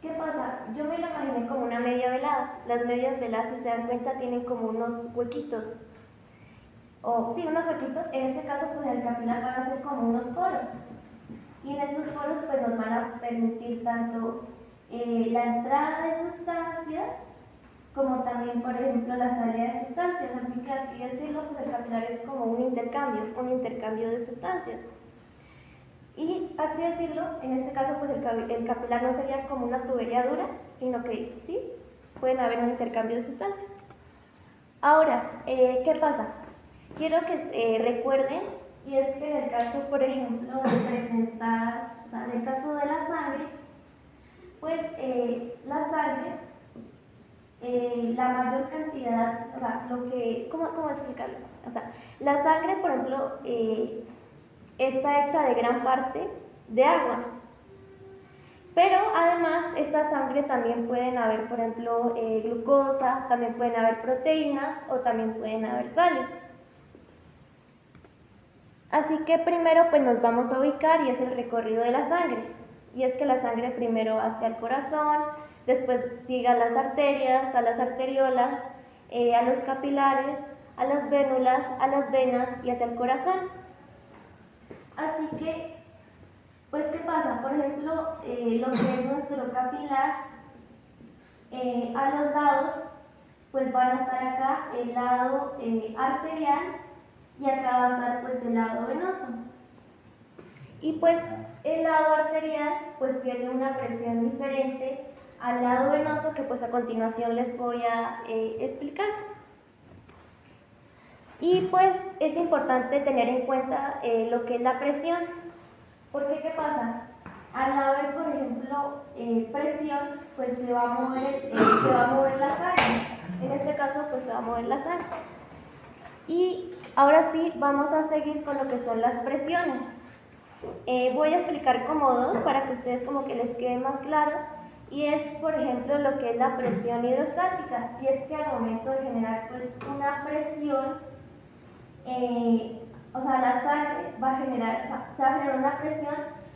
¿Qué pasa? Yo me lo imaginé como una media velada. Las medias veladas, si se dan cuenta, tienen como unos huequitos. O sí, unos huequitos. En este caso, pues el capilar van a ser como unos poros. Y en estos poros, pues nos van a permitir tanto la entrada de sustancias, como también, por ejemplo, la salida de sustancias. Así que, así decirlo, pues el capilar es como un intercambio de sustancias. Y así decirlo, en este caso pues el capilar no sería como una tubería dura, sino que sí, pueden haber un intercambio de sustancias. Ahora, ¿qué pasa? Quiero que recuerden, y es que en el caso, por ejemplo, de presentar, o sea, en el caso de la sangre, pues la sangre, la mayor cantidad, o sea, ¿cómo explicarlo? O sea, la sangre, por ejemplo, está hecha de gran parte de agua. Pero además, esta sangre también pueden haber, por ejemplo, glucosa, también pueden haber proteínas o también pueden haber sales. Así que primero pues nos vamos a ubicar y es el recorrido de la sangre. Y es que la sangre primero va hacia el corazón, después sigue a las arterias, a las arteriolas, a los capilares, a las vénulas, a las venas y hacia el corazón. Así que, pues, ¿qué pasa? Por ejemplo, lo que es nuestro capilar, a los lados, pues van a estar acá el lado arterial y acá va a estar pues el lado venoso. Y pues el lado arterial pues tiene una presión diferente al lado venoso que pues a continuación les voy a explicar. Y pues es importante tener en cuenta lo que es la presión, porque ¿qué pasa? Al haber, por ejemplo, presión, pues se va a mover la sangre. En este caso, pues se va a mover la sangre. Y ahora sí, vamos a seguir con lo que son las presiones. Voy a explicar como dos para que ustedes como que les quede más claro. Y es, por ejemplo, lo que es la presión hidrostática. Y es que al momento de generar pues una presión, o sea, la sangre va a generar, se va a generar una presión,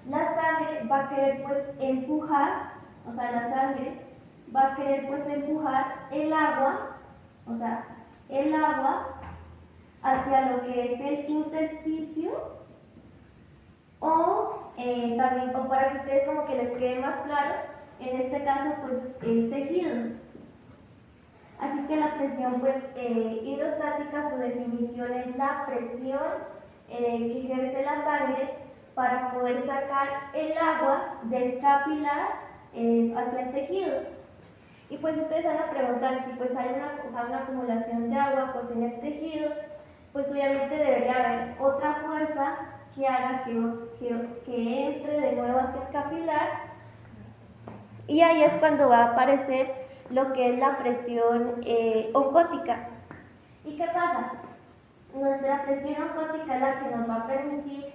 la sangre va a querer pues empujar, o sea, la sangre va a querer pues empujar el agua, o sea, el agua hacia lo que es el intersticio, o también, o para que ustedes como que les quede más claro, en este caso pues el tejido. Así que la presión pues, hidrostática, su definición es la presión que ejerce la sangre para poder sacar el agua del capilar hacia el tejido. Y pues ustedes van a preguntar si pues hay una acumulación de agua pues, en el tejido, pues obviamente debería haber otra fuerza que haga que entre de nuevo hacia el capilar, y ahí es cuando va a aparecer lo que es la presión oncótica. ¿Y qué pasa? Nuestra presión oncótica es la que nos va a permitir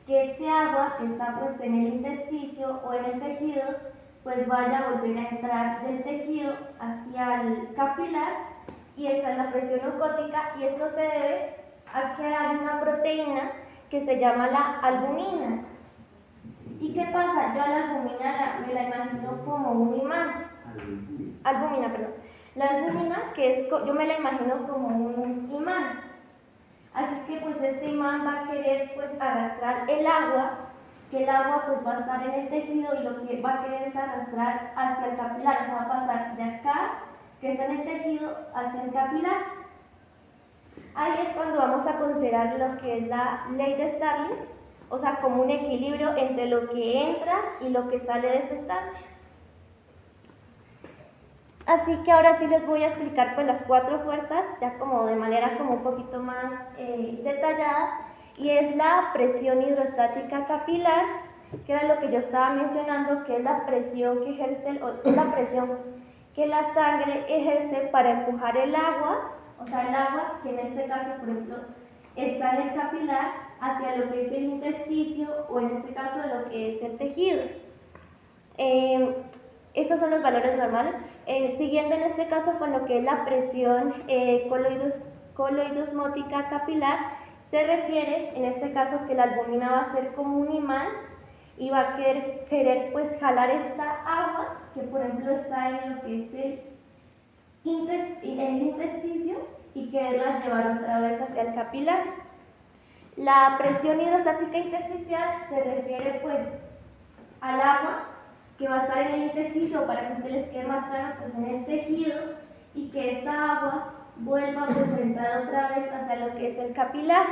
que este agua que está pues en el intersticio o en el tejido pues vaya a volver a entrar del tejido hacia el capilar, y esa es la presión oncótica, y esto se debe a que hay una proteína que se llama la albumina. ¿Y qué pasa? Yo a la albumina me la imagino como un imán. Albumina, perdón. La albumina, yo me la imagino como un imán. Así que pues este imán va a querer pues arrastrar el agua, que el agua pues va a estar en el tejido, y lo que va a querer es arrastrar hacia el capilar, o sea, va a pasar de acá, que está en el tejido, hacia el capilar. Ahí es cuando vamos a considerar lo que es la ley de Starling, o sea, como un equilibrio entre lo que entra y lo que sale de sustancias. Así que ahora sí les voy a explicar pues las 4 fuerzas, ya como de manera como un poquito más detallada, y es la presión hidrostática capilar, que era lo que yo estaba mencionando, que es la presión que ejerce, es la presión que la sangre ejerce para empujar el agua, o sea, el agua, que en este caso, por ejemplo, está en el capilar, hacia lo que es el intersticio, o en este caso lo que es el tejido. Estos son los valores normales. Siguiendo en este caso con lo que es la presión coloidosmótica capilar, se refiere en este caso que la albúmina va a ser como un imán y va a querer pues jalar esta agua que por ejemplo está en lo que es el intersticio y quererla llevar otra vez hacia el capilar. La presión hidrostática intersticial se refiere pues al agua que va a estar en el intersticio, para que ustedes les quede más claro, pues en el tejido, y que esta agua vuelva pues a entrar otra vez hacia lo que es el capilar.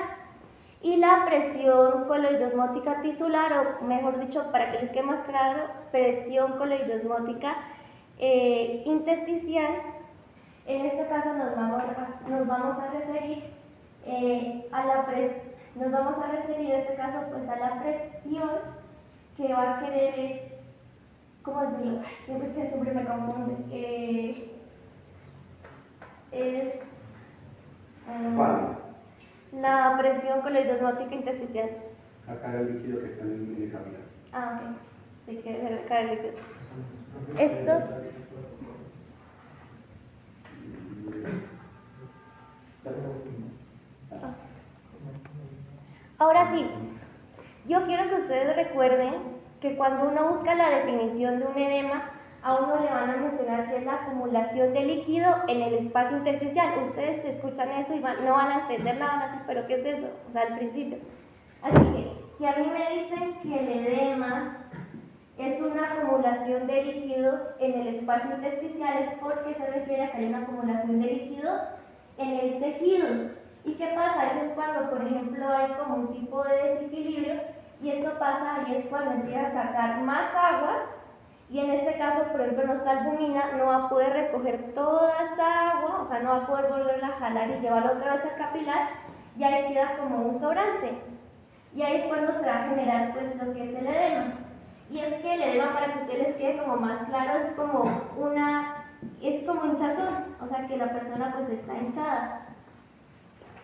Y la presión coloidosmótica tisular, o mejor dicho, para que les quede más claro, presión coloidosmótica intersticial. En este caso nos vamos a referir en este caso pues a la presión que va a querer es, ¿cómo decirlo? Siempre me confunde. La presión coloidosmótica intersticial. Acá el líquido que está en el capilar. Ah, ok. Sí, que es acá el líquido. Estos. Ahora sí, yo quiero que ustedes recuerden que cuando uno busca la definición de un edema, a uno le van a mencionar que es la acumulación de líquido en el espacio intersticial. Ustedes escuchan eso y no van a entender nada, van a decir, ¿pero qué es eso? O sea, al principio. Así que, si a mí me dicen que el edema es una acumulación de líquido en el espacio intersticial, es porque se refiere a que hay una acumulación de líquido en el tejido. ¿Y qué pasa? Eso es cuando, por ejemplo, hay como un tipo de desequilibrio, y esto pasa y es cuando empieza a sacar más agua, y en este caso, por ejemplo, nuestra albúmina no va a poder recoger toda esta agua, o sea, no va a poder volverla a jalar y llevarla otra vez al capilar, y ahí queda como un sobrante. Y ahí es cuando se va a generar pues lo que es el edema. Y es que el edema, para que ustedes les quede como más claro, es como hinchazón, o sea que la persona pues está hinchada.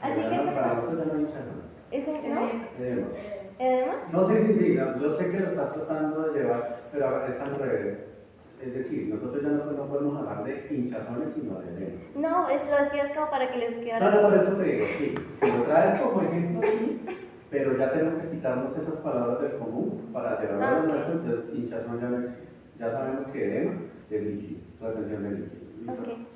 Así que para nosotros ya no hay hinchazón. ¿no? Edema. ¿Edema? No, sí, no, yo sé que lo estás tratando de llevar, pero es al revés. Es decir, nosotros ya no podemos hablar de hinchazones, sino de edemas. No, lo es como para que les quede. No, por eso te digo, sí. Si lo traes como ejemplo, sí, pero ya tenemos que quitarnos esas palabras del común para llevarlo a lo nuestro, entonces hinchazón ya no existe. Ya sabemos que edema es líquido, retención de líquido. ¿Listo? Okay.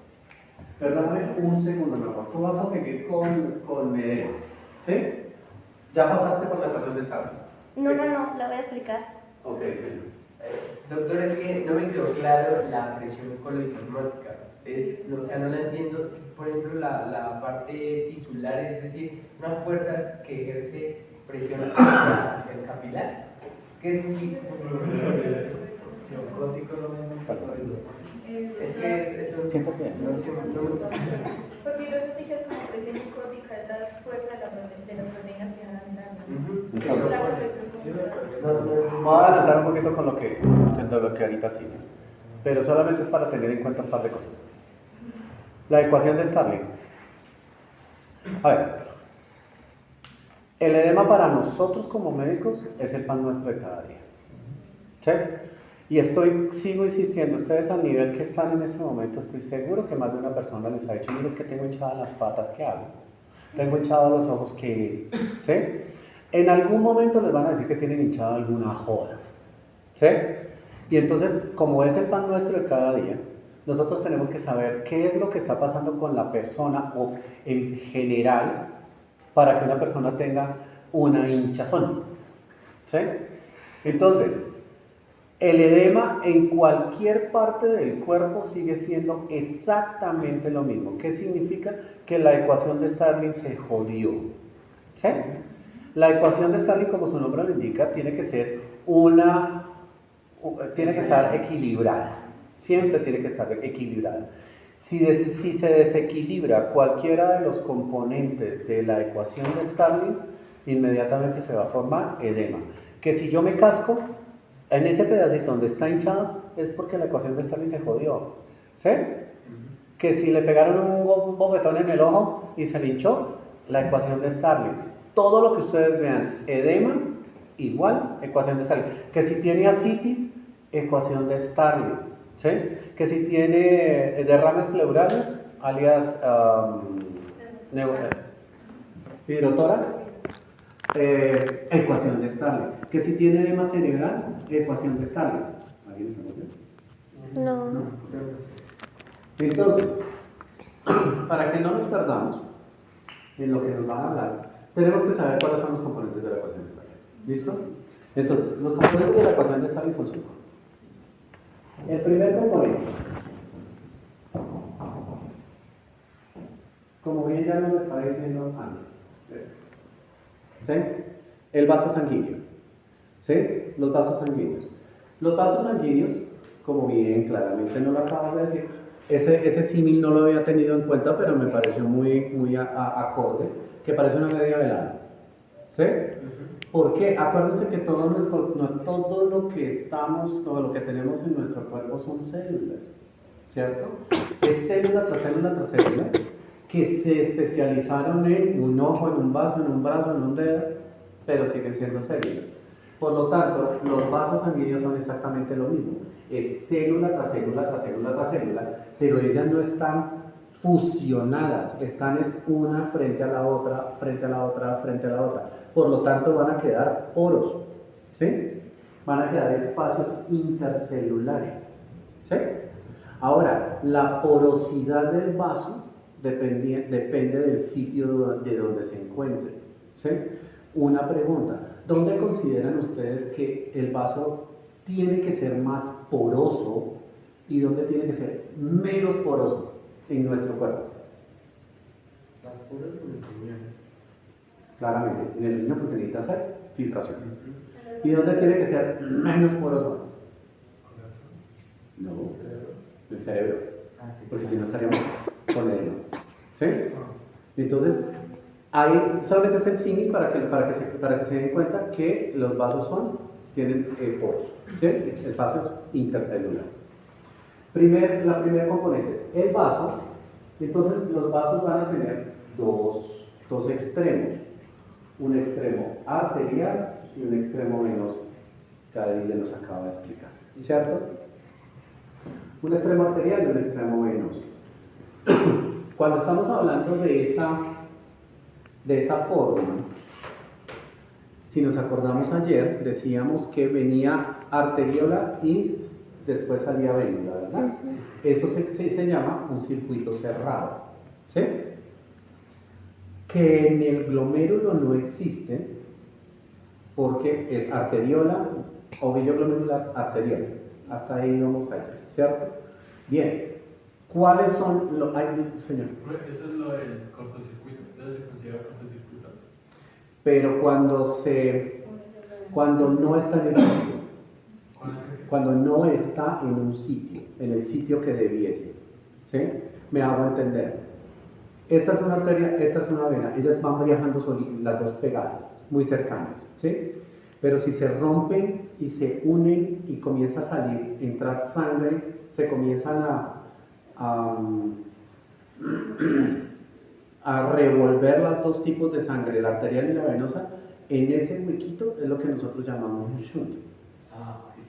Perdóname un segundo, mi amor. Tú vas a seguir con edemas, ¿sí? ¿Ya pasaste por la ecuación de Starling? No, la voy a explicar. Ok, señor. Doctor, es que no me quedó claro la presión coloidosmótica. O sea, no la entiendo. Por ejemplo, la parte tisular, es decir, una fuerza que ejerce presión hacia el capilar. Es que es muy gótico, es que eso Siéntate bien. Porque hidrostática es como presión micótica, es la fuerza de las proteínas que van dando. Entonces, Es la presión. voy a adelantar un poquito con lo que ahorita sigue, pero solamente es para tener en cuenta un par de cosas. La ecuación de Starling. A ver, el edema para nosotros como médicos es el pan nuestro de cada día. ¿Sí? Y sigo insistiendo, ustedes al nivel que están en este momento, estoy seguro que más de una persona les ha dicho, mire, es que tengo hinchadas las patas, ¿qué hago? Tengo hinchados los ojos, ¿qué es? ¿Sí? En algún momento les van a decir que tienen hinchada alguna joda. ¿Sí? Y entonces, como es el pan nuestro de cada día, nosotros tenemos que saber qué es lo que está pasando con la persona o en general para que una persona tenga una hinchazón. ¿Sí? Entonces, el edema en cualquier parte del cuerpo sigue siendo exactamente lo mismo. ¿Qué significa? Que la ecuación de Starling se jodió. ¿Sí? La ecuación de Starling, como su nombre lo indica, tiene que estar equilibrada. Siempre tiene que estar equilibrada. Si se desequilibra cualquiera de los componentes de la ecuación de Starling, inmediatamente se va a formar edema. Que si yo me casco, en ese pedacito donde está hinchado, es porque la ecuación de Stalin se jodió, ¿sí? Que si le pegaron un bofetón en el ojo y se le hinchó, la ecuación de Stalin. Todo lo que ustedes vean, edema, igual, ecuación de Stalin. Que si tiene ascitis, ecuación de Stalin, ¿sí? Que si tiene derrames pleurales, alias hidrotórax, ecuación de Stalin. Que si tiene edema cerebral, ecuación de Stalin. ¿Alguien está muy bien? No. Entonces, para que no nos perdamos en lo que nos van a hablar, tenemos que saber cuáles son los componentes de la ecuación de Stalin. ¿Listo? Entonces, los componentes de la ecuación de Stalin son 5. El primer componente, como bien ya nos lo estaba diciendo antes, ¿sí? El vaso sanguíneo, ¿sí? Los vasos sanguíneos. Los vasos sanguíneos, como bien claramente nos lo acabas de decir, ese símil no lo había tenido en cuenta, pero me pareció muy acorde, que parece una media velada, ¿sí? Porque acuérdense que todo lo que todo lo que tenemos en nuestro cuerpo son células, ¿cierto? Es célula tras célula tras célula que se especializaron en un ojo, en un vaso, en un brazo, en un dedo, pero siguen siendo células. Por lo tanto, los vasos sanguíneos son exactamente lo mismo. Es célula tras célula tras célula tras célula, pero ellas no están fusionadas, están una frente a la otra, frente a la otra, frente a la otra. Por lo tanto, van a quedar poros, ¿sí? Van a quedar espacios intercelulares, ¿sí? Ahora, la porosidad del vaso depende del sitio de donde se encuentre, ¿sí? Una pregunta, ¿dónde consideran ustedes que el vaso tiene que ser más poroso y dónde tiene que ser menos poroso en nuestro cuerpo? Las puras con el riñón. Claramente, en el riñón porque necesita hacer filtración. ¿Y dónde tiene que ser menos poroso? No, el cerebro. Porque si no estaríamos con el heno. ¿Sí? Entonces, ahí solamente es el símil para que se den cuenta que los vasos tienen poros, ¿sí? Espacios intercelulares. La primera componente, el vaso. Entonces, los vasos van a tener dos extremos. Un extremo arterial y un extremo venoso, que Adrián nos acaba de explicar, ¿cierto? Un extremo arterial y un extremo venoso. Cuando estamos hablando de esa forma, si nos acordamos ayer, decíamos que venía arteriola y después salía vénula, ¿verdad? Eso se llama un circuito cerrado, ¿sí? Que en el glomérulo no existe porque es arteriola, ovillo glomerular, arteriola. Hasta ahí vamos a ir, ¿cierto? Bien, ¿cuáles son los...? Señor. Eso es lo del cortocircuito, entonces se considera cortocircuito. Pero cuando no está en el sitio, cuando no está en un sitio, en el sitio que debiese, ¿sí? Me hago entender. Esta es una arteria, esta es una vena, ellas van viajando las dos pegadas, muy cercanas, ¿sí? Pero si se rompen y se unen y comienza a salir, entrar sangre, se comienzan a revolver los dos tipos de sangre, la arterial y la venosa, en ese huequito es lo que nosotros llamamos un shunt.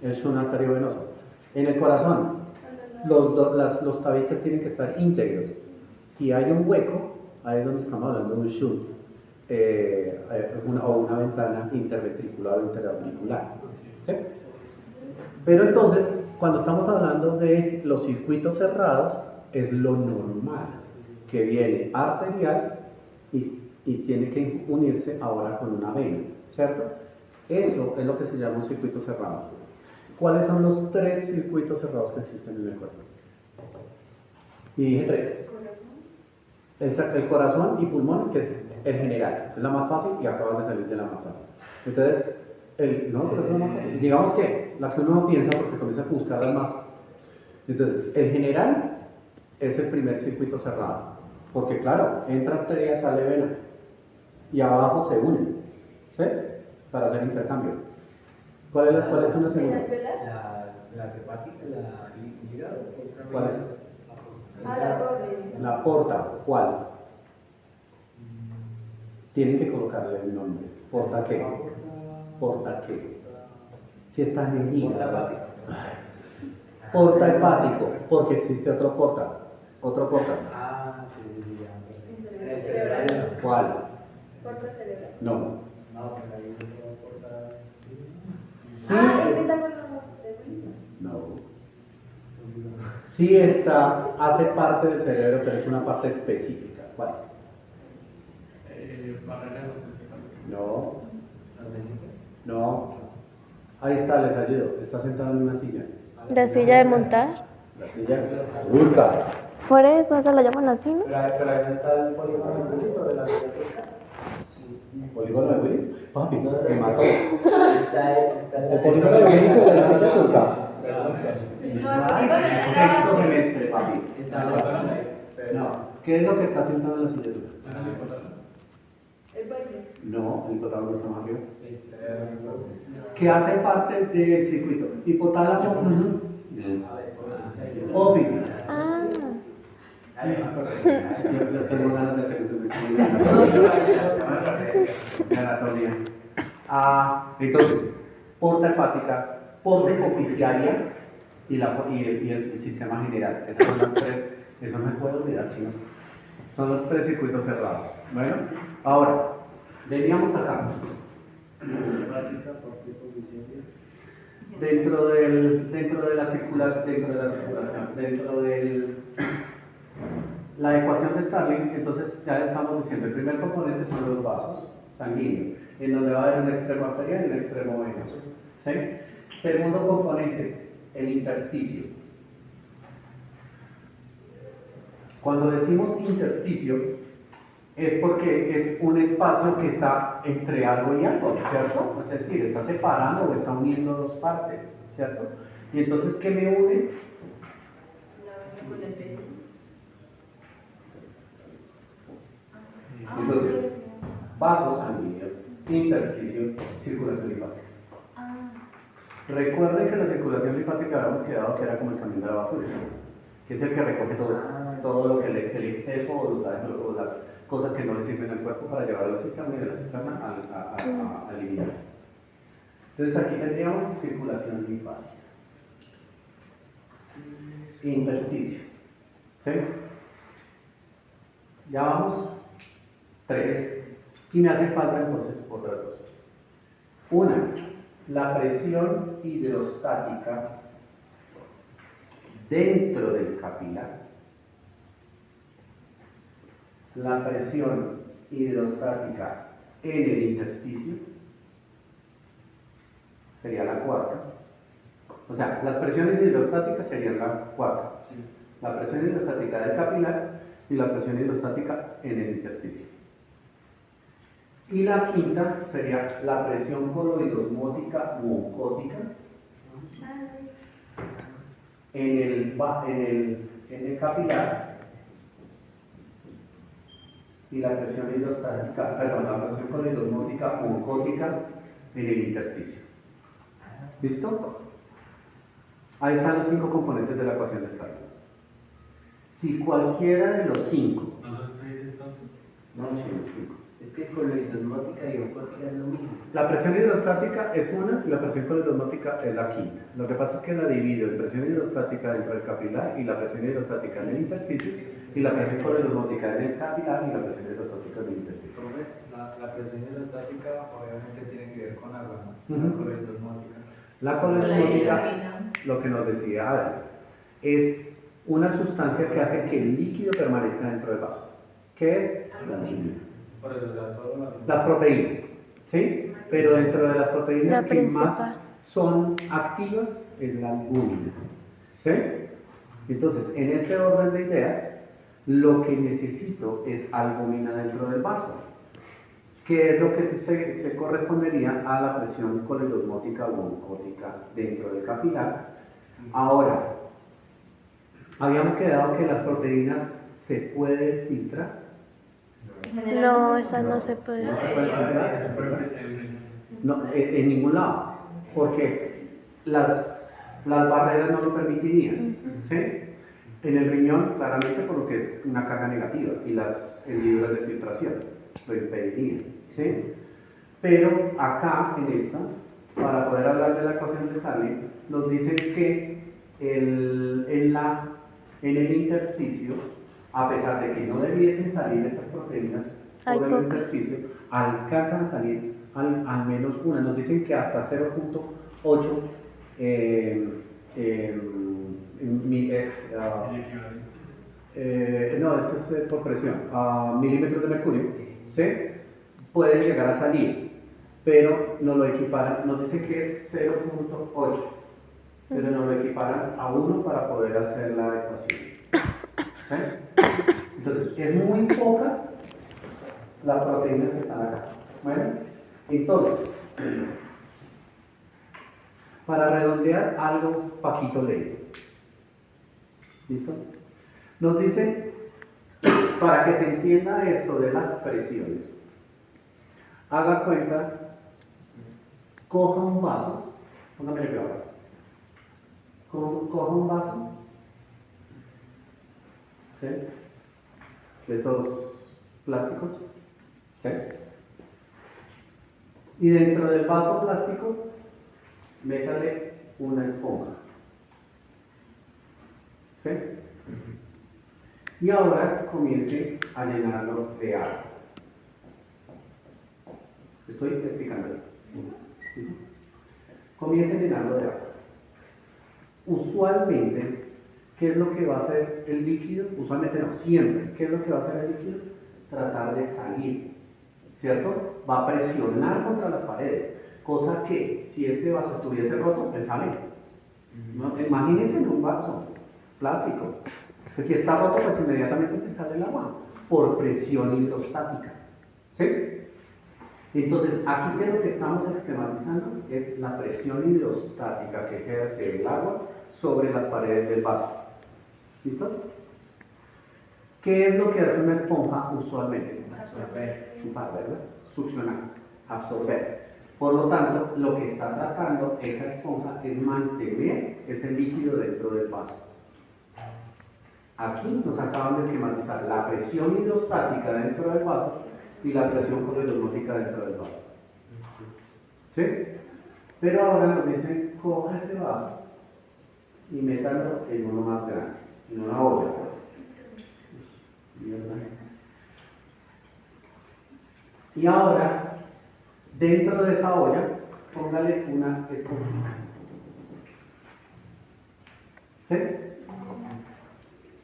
Es un arteriovenoso. En el corazón, los tabiques tienen que estar íntegros. Si hay un hueco, ahí es donde estamos hablando de un shunt, o una ventana interventricular o interauricular, ¿sí? Pero entonces, cuando estamos hablando de los circuitos cerrados, es lo normal, que viene arterial y tiene que unirse ahora con una vena, ¿cierto? Eso es lo que se llama un circuito cerrado. ¿Cuáles son los 3 circuitos cerrados que existen en el cuerpo? Y dije 3. El corazón y pulmones, que es el general, es la más fácil y acabas de salir de la más fácil. Entonces, pero es la más fácil. Digamos que la que uno piensa porque comienzas a buscar las más. Entonces, el general es el primer circuito cerrado, porque claro, entra arteria, sale vena y abajo se unen, ¿Sí? Para hacer intercambio. ¿Cuál es una ¿En segunda? las velas? La hepática, la hígado. ¿Cuál es? Ah, la pobre. La porta. ¿Cuál? Tienen que colocarle el nombre. ¿Porta qué? ¿Porta qué? Si está en el hígado. Porta hepático, porque existe otro porta. Otro porta. Ah, sí, ya. El cerebral. ¿Cuál? Porta cerebral. No. No, pero ahí no importa. Sí. Ah, ¿y qué tal con los de Wilson? No. Sí está, hace parte del cerebro, pero es una parte específica. ¿Cuál? Barrera No. No. Ahí está, les ayudo. Está sentado en una silla. La silla de montar. La silla. Urca. Por eso se la llaman así, ¿no? Pero ahí no está el polígono de Willis sobre la biblioteca. ¿Polígono de Willis? Papi, me mató. Está El polígono de Willis sobre la silla turca. No, Sexto semestre, papi. Está No. ¿Qué es lo que está sentado en la silla turca? el baile. No, el hipotálamo está más arriba. Que hace parte del circuito. Hipotálamo. Office. Ah, Yo tengo ganas de hacer eso. Anatomía. Entonces, porta hepática, porta hipoficiaria y el sistema general. Esas son las tres. Eso no me puedo olvidar, chicos. Son los tres circuitos cerrados. Bueno, ahora, veníamos acá. Dentro de la la ecuación de Starling, entonces ya estamos diciendo, el primer componente son los vasos sanguíneos, en donde va a haber un extremo arterial y un extremo venoso. ¿Sí? Segundo componente, el intersticio. Cuando decimos intersticio, es porque es un espacio que está entre algo y algo, ¿cierto? Es decir, está separando o está uniendo dos partes, ¿cierto? Y entonces, ¿qué me une? Entonces, vaso sanguíneo, intersticio, circulación linfática. Recuerden que la circulación linfática habíamos quedado que era como el camión de la basura, que es el que recoge todo lo que el exceso o las cosas que no le sirven al cuerpo para llevarlo al sistema y de la sistema a eliminarse. Entonces aquí tendríamos circulación linfática, intersticio, ¿sí? Ya vamos 3 y me hace falta entonces otras dos. Una, la presión hidrostática dentro del capilar. La presión hidrostática en el intersticio sería la cuarta. O sea, las presiones hidrostáticas serían la cuarta. La presión hidrostática del capilar y la presión hidrostática en el intersticio. Y la quinta sería la presión coloidosmótica u oncótica en el capilar y la presión hidrostática, perdón, la presión coloidosmótica u oncótica en el intersticio. ¿Listo? Ahí están los 5 componentes de la ecuación de Starling. Si cualquiera de los 5, no, chicos, 5. Es que coloidosmótica y oncótica es lo mismo. La presión hidrostática es una y la presión coloidosmótica es la quinta. Lo que pasa es que la divido en presión hidrostática dentro del capilar y la presión hidrostática en el intersticio y la presión coloidosmótica en el capilar y la presión hidrostática en el intersticio. La presión hidrostática obviamente tiene que ver con agua, ¿no? La coloidosmótica. La coloidosmótica, lo que nos decía Adri, es una sustancia que hace que el líquido permanezca dentro del vaso. ¿Qué es? La albúmina. Por eso, solo Las proteínas, ¿sí? Pero dentro de las proteínas La que más principal. son activas es la albúmina, ¿sí? Entonces, en este orden de ideas, lo que necesito es albúmina dentro del vaso, que es lo que se correspondería a la presión coloidosmótica u oncótica dentro del capilar. Ahora, habíamos quedado que las proteínas se pueden filtrar. No, esa no se puede. No se puede congelar. No, en ningún lado, porque las barreras no lo permitirían. ¿Sí? En el riñón, claramente, por lo que es una carga negativa y las hendiduras de filtración lo impedirían. ¿Sí? Pero acá, en esta, para poder hablar de la ecuación de Stanley, nos dicen que en el intersticio, a pesar de que no debiesen salir estas proteínas por el intersticio, alcanzan a salir al menos una. Nos dicen que hasta 0.8 no, esto es por presión, milímetros de mercurio, ¿sí? Pueden llegar a salir, pero nos lo equiparan, nos dicen que es 0.8, pero nos lo equiparan a 1 para poder hacer la ecuación. ¿Sí? Entonces, es muy poca las proteínas que están acá. Bueno, entonces, para redondear algo, Paquito lee. ¿Listo? Nos dice, para que se entienda esto de las presiones, haga cuenta, coja un vaso, póngame el ahora, coja un vaso, ¿sí? De esos plásticos, ¿sí? Y dentro del vaso plástico, métale una esponja, ¿sí? Y ahora comience a llenarlo de agua. Estoy explicando esto. ¿Listo? Comience a llenarlo de agua. Usualmente, ¿qué es lo que va a hacer el líquido? Usualmente no, siempre. ¿Qué es lo que va a hacer el líquido? Tratar de salir, ¿cierto? Va a presionar contra las paredes, cosa que si este vaso estuviese roto, él sale. ¿No? Imagínense en un vaso plástico. Pues si está roto, pues inmediatamente se sale el agua por presión hidrostática. ¿Sí? Entonces, aquí ¿qué es lo que estamos esquematizando? Es la presión hidrostática que ejerce el agua sobre las paredes del vaso. ¿Listo? ¿Qué es lo que hace una esponja usualmente? Absorber, chupar, ¿verdad? Succionar, absorber. Por lo tanto, lo que está tratando esa esponja es mantener ese líquido dentro del vaso. Aquí nos acaban de esquematizar la presión hidrostática dentro del vaso y la presión corriosmótica dentro del vaso. ¿Sí? Pero ahora nos dicen, coja ese vaso y métalo en uno más grande, en una olla. Y ahora, dentro de esa olla, póngale una esponjita. ¿Sí?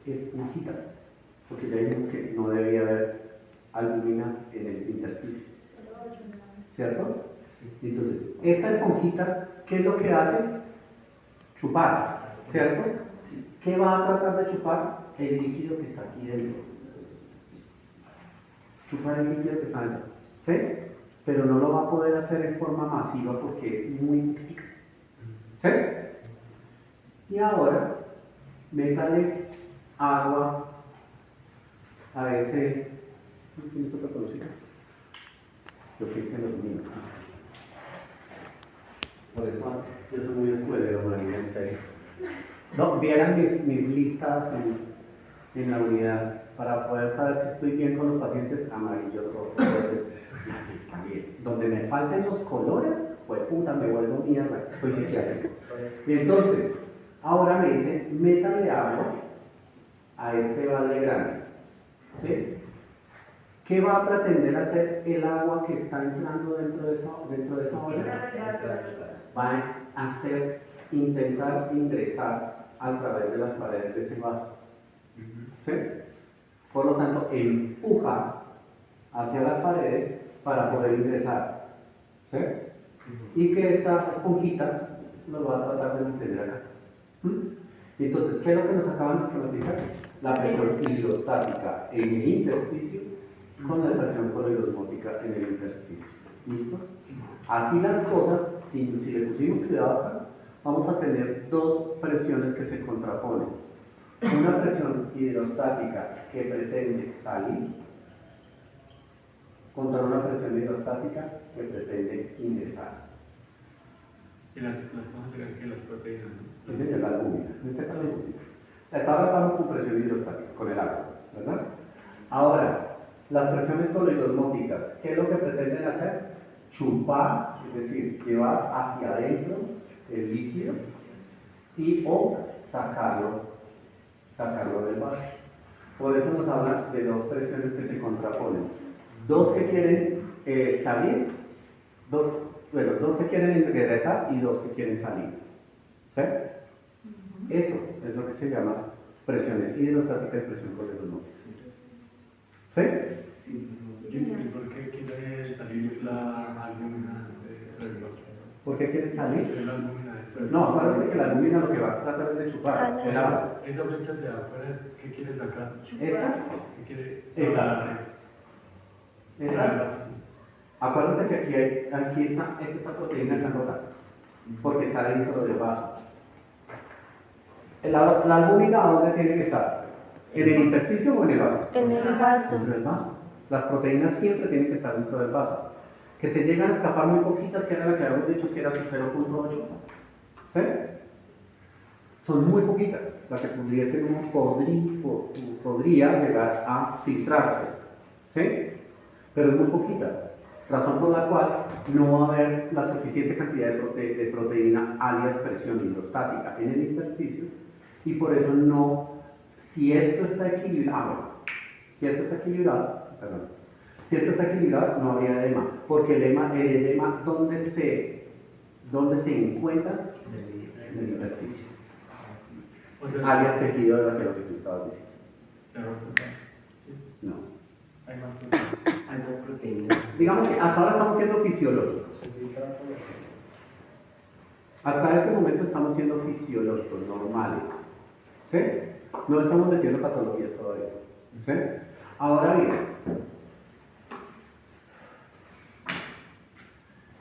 Esponjita, porque ya vimos que no debía haber albúmina en el intersticio, ¿cierto? Entonces, esta esponjita, ¿qué es lo que hace? Chupar, ¿cierto? ¿Qué va a tratar de chupar? El líquido que está aquí dentro. Chupar el líquido que está dentro, ¿sí? Pero no lo va a poder hacer en forma masiva porque es muy crítica, ¿sí? Y ahora, métale agua a ese. ¿Tienes otra pelucita? Lo que dicen los niños. Por eso yo soy muy escuelero, María, en serio. No, vieran mis listas en la unidad para poder saber si estoy bien con los pacientes amarillos, rojos, verdes. Así está bien. Donde me falten los colores, pues puta, me vuelvo mierda. Soy psiquiátrico. Y entonces, ahora me dice, métale agua a este balde grande. ¿Sí? ¿Qué va a pretender hacer el agua que está entrando dentro de esa olla? Va a intentar ingresar a través de las paredes de ese vaso. ¿Sí? Por lo tanto, empuja hacia las paredes para poder ingresar. ¿Sí? Y que esta esponjita nos va a tratar de mantener acá. Entonces, ¿qué es lo que nos acaban de esquematizar? La presión hidrostática en el intersticio con la presión corriosmótica en el intersticio. ¿Listo? Así las cosas, si le pusimos cuidado acá, vamos a tener dos presiones que se contraponen. Una presión hidrostática que pretende salir contra una presión hidrostática que pretende ingresar. Y las cosas llegan que las proteínas, ¿no? Sí, señor, la albúmina. En este caso, albúmina. Hasta ahora estamos con presión hidrostática, con el agua, ¿verdad? Ahora, las presiones coloidosmóticas, ¿qué es lo que pretenden hacer? Chupar, es decir, llevar hacia adentro el líquido y o sacarlo del vaso. Por eso nos hablan de dos presiones que se contraponen. Dos que quieren salir, dos que quieren ingresar y dos que quieren salir. ¿Sí? Eso es lo que se llama presiones hidrostáticas y presión coloidosmótica. ¿Sí? ¿Y por qué quiere salir la albúmina del vaso? ¿Por qué quiere salir? La albúmina del No, acuérdate que la albúmina lo que va a tratar es de chupar el agua. Esa flecha de afuera, ¿qué quiere sacar? ¿Esta? ¿Qué quiere? Esa. Acuérdate que aquí está, es esta proteína grandota, porque está dentro del vaso. La albúmina, ¿a dónde tiene que estar? ¿En el intersticio o en el vaso? En el vaso. Dentro del vaso. Las proteínas siempre tienen que estar dentro del vaso. Que se llegan a escapar muy poquitas, que era la que habíamos dicho que era su 0.8. ¿Sí? Son muy poquitas. La que podría llegar a filtrarse. ¿Sí? Pero es muy poquita. Razón por la cual no va a haber la suficiente cantidad de proteína alias presión hidrostática en el intersticio, y por eso no, si esto está equilibrado, no habría edema, porque el edema ¿dónde se encuentra? En el intersticio, O sea, alias tejido de lo que tú estabas diciendo. No. hay más proteínas. Hay más proteínas. Digamos que hasta ahora estamos siendo fisiológicos. Hasta este momento estamos siendo fisiológicos, normales. ¿Sí? No estamos metiendo patologías todavía. ¿Sí? Ahora bien,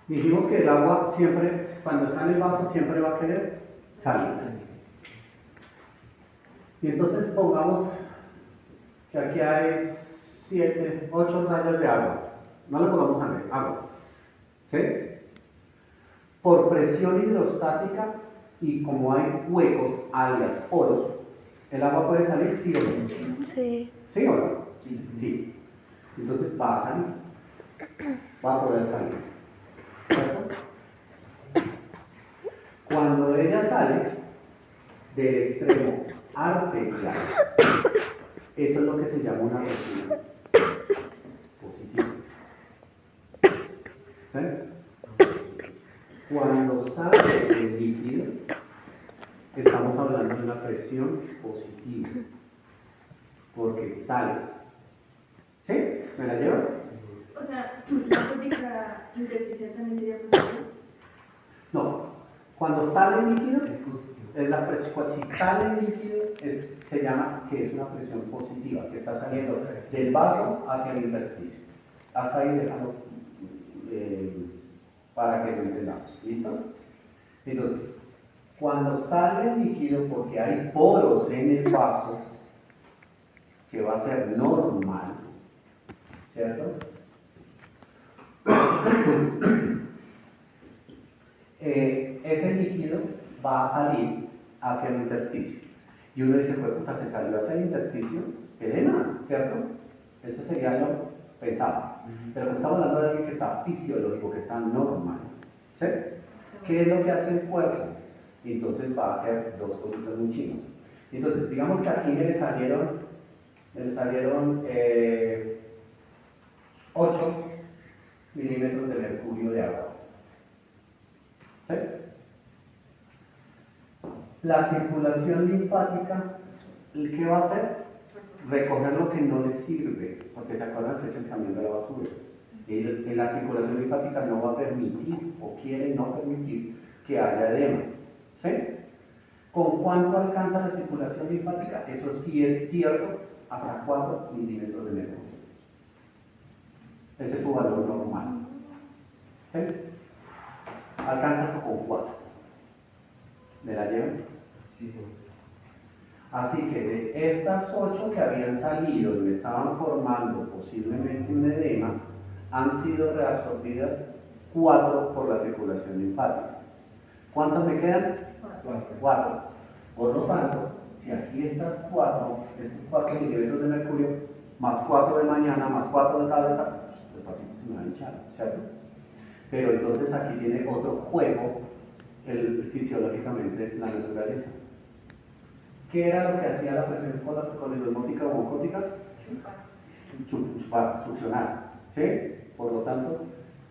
dijimos que el agua siempre, cuando está en el vaso, siempre va a querer salir. Y entonces pongamos que aquí hay 7, 8 rayas de agua. No le pongamos sangre, agua. ¿Sí? Por presión hidrostática y como hay huecos, alias poros, ¿el agua puede salir? ¿Sí o no? Sí. ¿Sí o no? Sí. Entonces va a salir. Va a poder salir. ¿Cierto? Cuando ella sale del extremo arterial, eso es lo que se llama una presión positiva. ¿Sí? Cuando sale el líquido, estamos hablando de una presión positiva, porque sale. ¿Sí? ¿Me la llevan? O sea, la política intersticial también sería positiva. No. Cuando sale el líquido, es la presión. Si sale el líquido, se llama que es una presión positiva, que está saliendo del vaso hacia el intersticio. Hasta ahí dejando para que lo entendamos. ¿Listo? Entonces, cuando sale el líquido, porque hay poros en el vaso, que va a ser normal, ¿cierto? Ese líquido va a salir hacia el intersticio. Y uno dice, pues puta, se salió hacia el intersticio, edema, ¿cierto? Eso sería lo pensado. Pero estamos hablando de alguien que está fisiológico, que está normal. ¿Sí? ¿Qué es lo que hace el cuerpo? Entonces va a hacer dos cositas muy chinas. Entonces, digamos que aquí me le salieron 8 milímetros de mercurio de agua. ¿Sí? La circulación linfática, ¿qué va a hacer? Recoger lo que no le sirve, porque se acuerdan que es el camión de la basura. Y la circulación linfática no va a permitir, o quiere no permitir, que haya edema. ¿Sí? ¿Con cuánto alcanza la circulación linfática? Eso sí es cierto, hasta 4 milímetros de mercurio. Ese es su valor normal. ¿Sí? Alcanza hasta con 4. ¿Me la llevan? Sí, sí. Así que de estas 8 que habían salido y me estaban formando posiblemente un edema, han sido reabsorbidas 4 por la circulación linfática. ¿Cuántas me quedan? 4. Por lo tanto, si aquí estas 4, estos 4 milímetros de mercurio, más 4 de mañana, más 4 de tal, el paciente se me va a hinchar, ¿cierto? Pero entonces aquí tiene otro juego, fisiológicamente, la naturaleza. ¿Qué era lo que hacía la presión colidosmótica o oncótica? Chupar, succionar, ¿sí? Por lo tanto,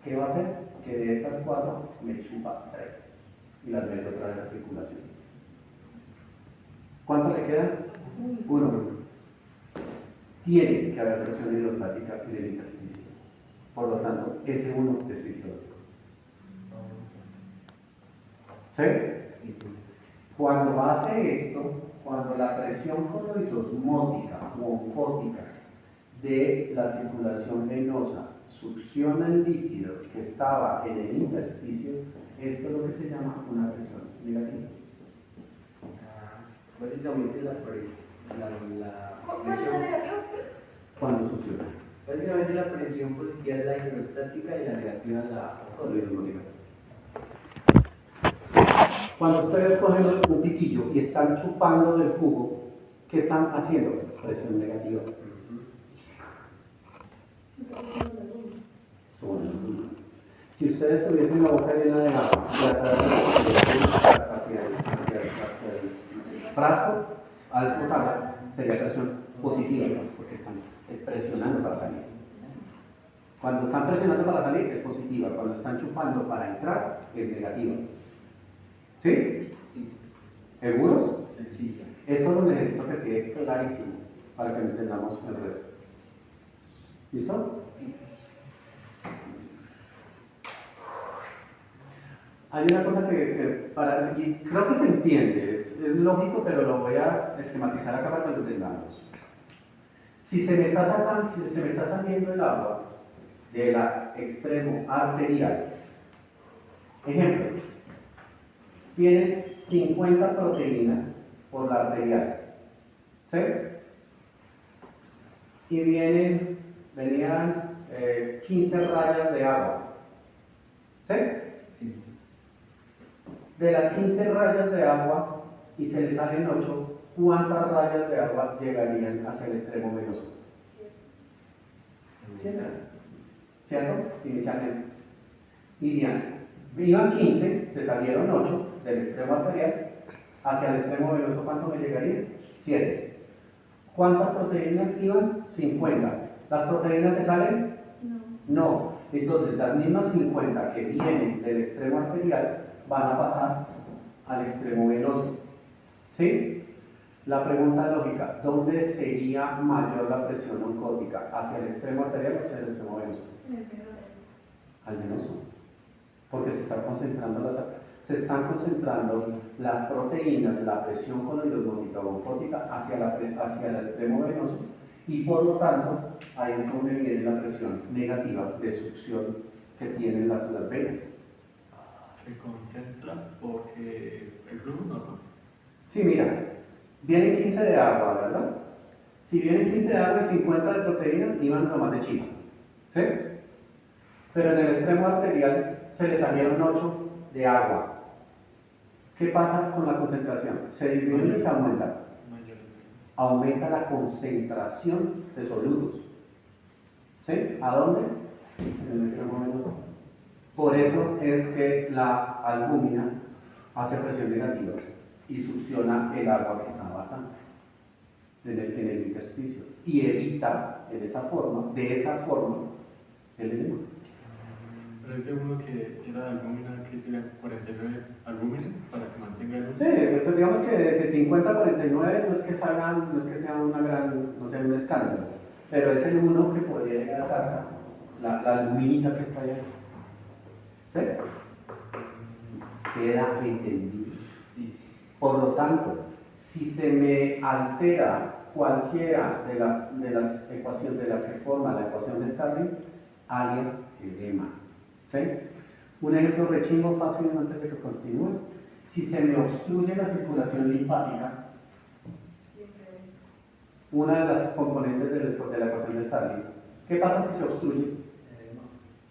¿qué va a hacer? Que de estas 4 me chupa 3 y las meto otra vez a circulación. ¿Cuánto le queda? 1. Tiene que haber presión hidrostática en el intersticio. Por lo tanto, ese 1 es fisiológico. ¿Sí? Cuando hace esto, cuando la presión coloidosmótica o oncótica de la circulación venosa succiona el líquido que estaba en el intersticio, esto es lo que se llama una presión negativa. Básicamente la ¿Cuál es la presión, negativa? Cuando succiona. básicamente la presión positiva es la hidrostática y la negativa es la Coloidosmótica. Cuando ustedes cogen un piquillo y están chupando del jugo, ¿qué están haciendo? Presión negativa. Si ustedes tuviesen la boca llena de agua y hacia el frasco, al botarla, sería presión positiva, porque están presionando para salir. Cuando están presionando para salir es positiva, cuando están chupando para entrar es negativa. ¿Sí? ¿Seguros? Sí. Eso lo necesito que quede clarísimo para que entendamos el resto. ¿Listo? Hay una cosa y creo que se entiende, es lógico, pero lo voy a esquematizar acá para que lo entendamos. Si se me está saliendo el agua del extremo arterial, ejemplo, tiene 50 proteínas por la arterial, ¿sí? Y venían 15 rayas de agua, ¿sí? De las 15 rayas de agua y se le salen 8, ¿cuántas rayas de agua llegarían hacia el extremo venoso? 7. ¿Cierto? Inicialmente. Iban 15, se salieron 8 del extremo arterial, hacia el extremo venoso, ¿cuánto me llegaría? 7. ¿Cuántas proteínas iban? 50. ¿Las proteínas se salen? No. Entonces, las mismas 50 que vienen del extremo arterial van a pasar al extremo venoso. ¿Sí? La pregunta lógica, ¿dónde sería mayor la presión oncótica? ¿Hacia el extremo arterial o hacia el extremo venoso? Al venoso. Porque se están concentrando las proteínas, la presión coloidosmótica o oncótica hacia el extremo venoso, y por lo tanto, ahí es donde viene la presión negativa de succión que tienen las venas. Se concentra porque el flujo no. Sí, mira, vienen 15 de agua, ¿verdad? Si vienen 15 de agua y 50 de proteínas, iban nomás de chiva, ¿sí? Pero en el extremo arterial se le salieron 8 de agua. ¿Qué pasa con la concentración? ¿Se disminuye o se aumenta? Aumenta la concentración de solutos. ¿Sí? ¿A dónde? En el extremo venoso. Por eso es que la albúmina hace presión negativa y succiona el agua que está bajando en el intersticio y evita de esa forma, el edema. Pero ese uno que era albúmina, que sería 49 albúminas para que mantenga el. Sí, pues digamos que de 50 a 49 no es que sea un escándalo, pero es el uno que podría llegar a estar la albuminita que está allá. ¿Sí? Queda entendido. Sí. Por lo tanto, si se me altera cualquiera de las ecuaciones de la que forma la ecuación de Starling, alias edema. ¿Sí? Un ejemplo rechimbo fácil antes de que continúes. Si se me obstruye la circulación linfática, una de las componentes de la ecuación de Starling, ¿qué pasa si se obstruye?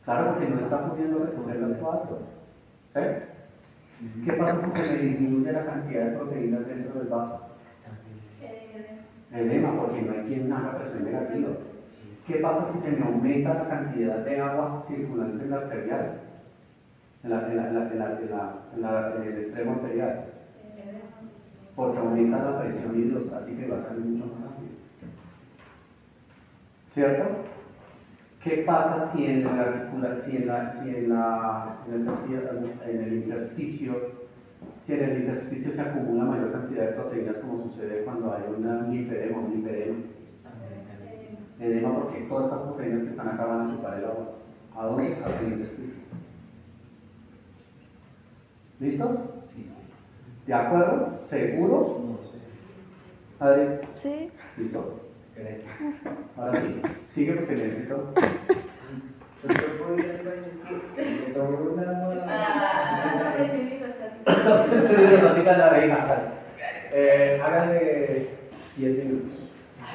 Claro, porque no está pudiendo recoger las 4. ¿Sí? ¿Qué pasa si se le disminuye la cantidad de proteínas dentro del vaso? Edema, porque no hay quien haga presión negativa. ¿Qué pasa si se me aumenta la cantidad de agua circulante en la arterial? En el extremo arterial. Porque aumenta la presión hidrostática y va a salir mucho más rápido. ¿Cierto? ¿Qué pasa si en el intersticio se acumula mayor cantidad de proteínas, como sucede cuando hay un linfedema, un hiperema? Edema, porque todas estas proteínas que están acá van a chupar el agua. ¿A dónde? Hacia el intersticio. ¿Listos? Sí. ¿De acuerdo? ¿Seguros? Adri. Sí. ¿Listo? Ahora sí, sigue porque necesito. Pues yo puedo ir al baño, es que me tomé una La presión hidrostática. Estoy hidrostática en la vejiga. Háganle 10 minutos.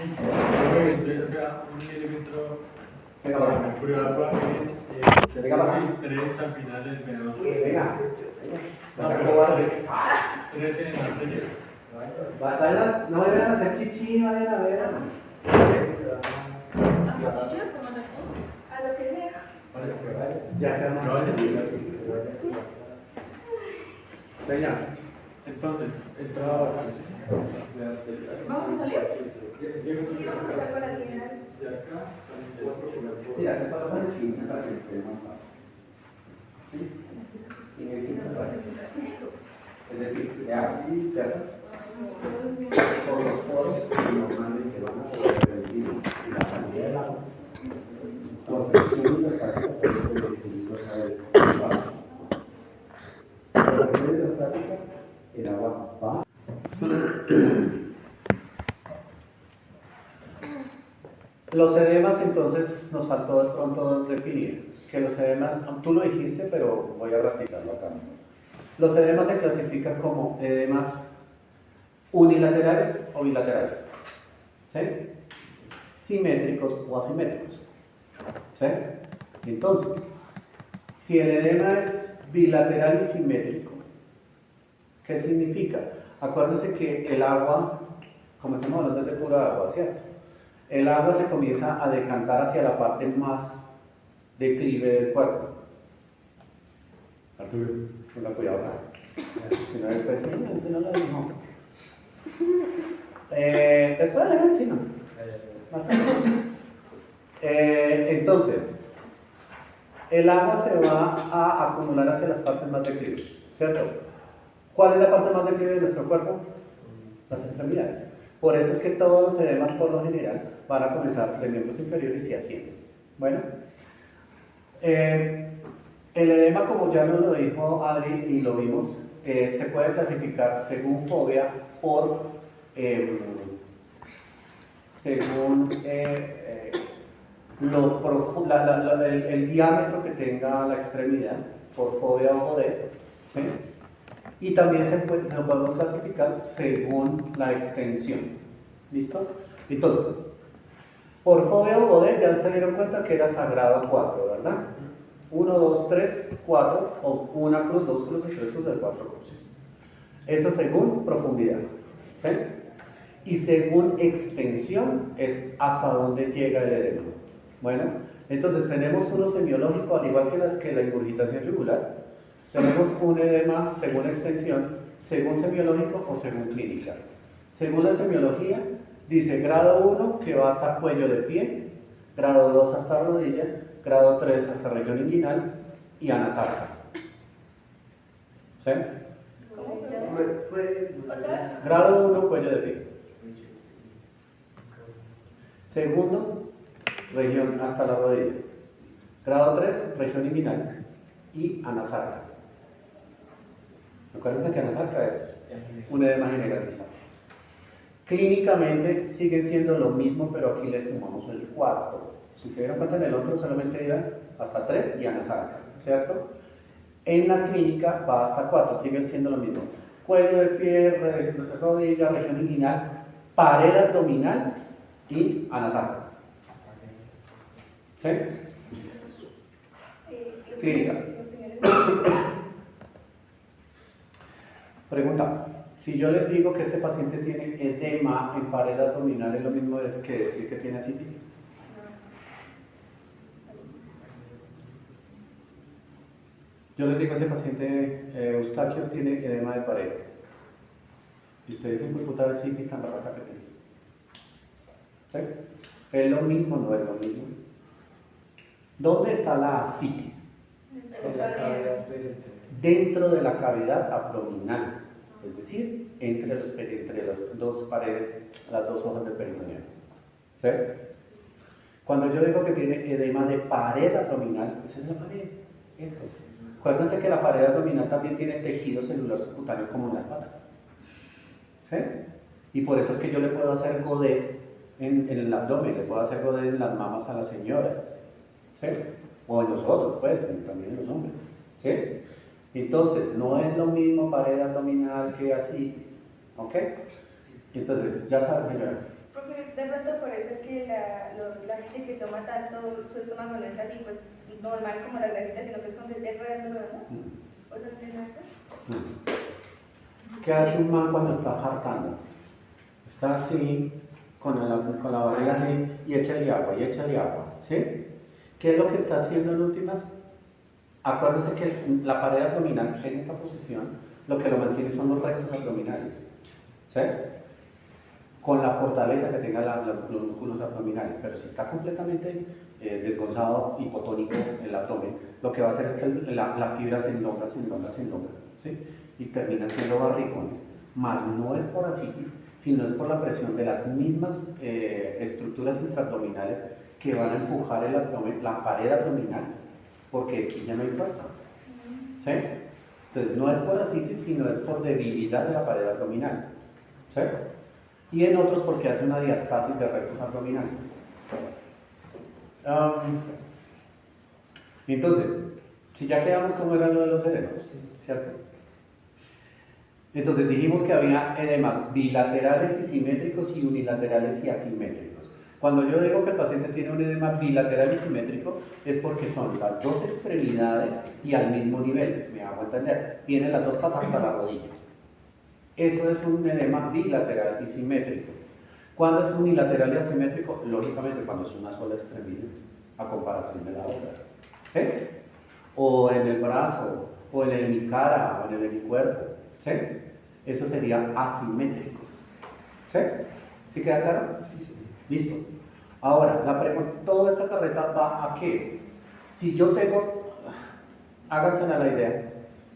Un milímetro Venga, de va. mercurio de agua Venga, va. 3 al final del venoso. Venga. No se cobarde. 3 en la arteria. No vayan a hacer chichi, vayan a ver. ¿A cuchillo? ¿Cómo no? A lo que sea. Ya quedamos. No vayas. Venga. Entonces, entra ahora. ¿Vamos a salir? Mira, se para el 15 para que esté más fácil. ¿Sí? Y en el 15 para que se. Es decir, de aquí, ¿cierto? Por los poros normalmente van a poder reducir la cantidad de agua. Por presión hidrostática, por eso el equilibrio está del vaso. Por presión hidrostática, el agua va. Los edemas, entonces, nos faltó de pronto definir que los edemas, tú lo dijiste, pero voy a ratificarlo acá. Los edemas se clasifican como edemas unilaterales o bilaterales, ¿sí? Simétricos o asimétricos, ¿sí? Entonces, si el edema es bilateral y simétrico, ¿qué significa? Acuérdense que el agua, como estamos hablando de pura agua, ¿cierto? El agua se comienza a decantar hacia la parte más declive del cuerpo. Arturo, tenga cuidado acá. Si no después, si no lo dijo. Después de la chino. Más tarde. Entonces, el agua se va a acumular hacia las partes más declives, ¿cierto? ¿Cuál es la parte más declive de nuestro cuerpo? Las extremidades. Por eso es que todos los edemas, por lo general, van a comenzar de miembros inferiores y ascienden. Bueno, el edema, como ya nos lo dijo Adri y lo vimos, se puede clasificar según fobia por según el diámetro que tenga la extremidad, por fobia o poder, ¿sí? Y también lo podemos clasificar según la extensión. ¿Listo? Entonces, por fobia o poder ya se dieron cuenta que era sagrado 4, ¿verdad? 1, 2, 3, 4, o una cruz, 2 cruces, 3 cruces, 4 cruces. Eso según profundidad, ¿sí? Y según extensión es hasta dónde llega el edema. Bueno, entonces tenemos uno semiológico, al igual que la ingurgitación yugular. Tenemos un edema según extensión, según semiológico o según clínica. Según la semiología, dice grado 1 que va hasta cuello de pie, grado 2 hasta rodilla, grado 3 hasta región inguinal y anasarca. ¿Sí? Grado 1, cuello de pie. Segundo, región hasta la rodilla. Grado 3, región inguinal y anasarca. Acuérdense que anasarca es un edema generalizado. Clínicamente siguen siendo lo mismo, pero aquí les sumamos el 4. Si se dieron cuenta, en el otro solamente iba hasta 3 y anasarca, ¿cierto? En la clínica va hasta 4, siguen siendo lo mismo. Cuello de pie, rodilla, región inguinal, pared abdominal y anasarca. ¿Sí? Clínica. Pregunta, si yo les digo que este paciente tiene edema en pared abdominal, ¿es lo mismo que decir que tiene ascitis? Yo les digo a ese paciente, Eustaquio tiene edema de pared. Y ustedes dicen, pues puta, ver citis tan barraca que tiene. ¿Sí? ¿Es lo mismo o no es lo mismo? ¿Dónde está la ascitis? En la cavidad peritoneal. Dentro de la cavidad abdominal, es decir, entre las dos paredes, las dos hojas del peritoneo. ¿Sí? Cuando yo digo que tiene edema de pared abdominal, esa es la pared. Esto. Acuérdense que la pared abdominal también tiene tejido celular subcutáneo como en las patas. ¿Sí? Y por eso es que yo le puedo hacer godet en el abdomen, le puedo hacer godet en las mamas a las señoras. ¿Sí? O en nosotros, pues, también en los hombres. ¿Sí? Entonces, no es lo mismo pared abdominal que ascitis. ¿Ok? Entonces, ya sabes, señora. Porque de pronto por eso es que la gente que toma tanto, su estómago no es así, pues normal como la grasita, sino que es redondo, ¿no? ¿O sea, no tiene nada? ¿Qué hace un man cuando está hartando? Está así, con la barriga así, y échale agua, ¿sí? ¿Qué es lo que está haciendo en últimas? Acuérdense que la pared abdominal, en esta posición, lo que lo mantiene son los rectos abdominales, ¿sí? Con la fortaleza que tengan los músculos abdominales, pero si está completamente desgonzado, hipotónico el abdomen, lo que va a hacer es que la fibra se enlonga, ¿sí? Y terminan siendo barricones, más no es por ascitis, sino es por la presión de las mismas estructuras intraabdominales que van a empujar el abdomen, la pared abdominal, porque aquí ya no hay fuerza, ¿sí? Entonces no es por ascitis, sino es por debilidad de la pared abdominal, ¿sí? Y en otros porque hace una diastasis de rectos abdominales. Entonces, si ya quedamos como era lo de los edemas, ¿cierto? Entonces dijimos que había edemas bilaterales y simétricos y unilaterales y asimétricos. Cuando yo digo que el paciente tiene un edema bilateral y simétrico, es porque son las dos extremidades y al mismo nivel, me hago entender, tienen las dos patas hasta la rodilla. Eso es un edema bilateral y simétrico. ¿Cuándo es unilateral y asimétrico? Lógicamente cuando es una sola extremidad, a comparación de la otra. ¿Sí? O en el brazo, o en el hemicara, o en el hemicuerpo. ¿Sí? Eso sería asimétrico. ¿Sí? ¿Sí queda claro? Sí, sí. Listo. Ahora, la pregunta, toda esta carreta va a qué? Si yo tengo, háganse la idea,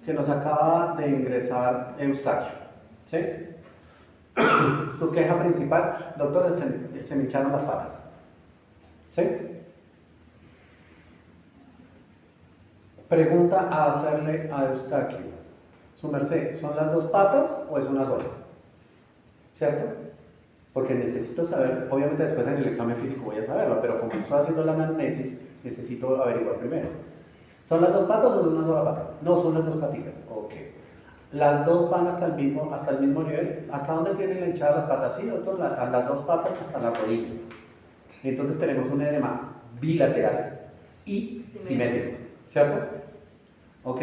que nos acaba de ingresar Eustaquio. ¿Sí? Su queja principal, doctor, se me hincharon las patas. ¿Sí? Pregunta a hacerle a Eustaquio. Su merced, ¿son las dos patas o es una sola? ¿Cierto? Porque necesito saber, obviamente después en el examen físico voy a saberlo, pero como estoy haciendo la anamnesis, necesito averiguar primero. ¿Son las dos patas o es una sola pata? No, son las dos patitas. Ok. Las dos van hasta el mismo nivel. ¿Hasta dónde tienen la hinchada las patas? Sí, doctor, las dos patas hasta las rodillas. Entonces tenemos un edema bilateral y simétrico, ¿cierto? Ok,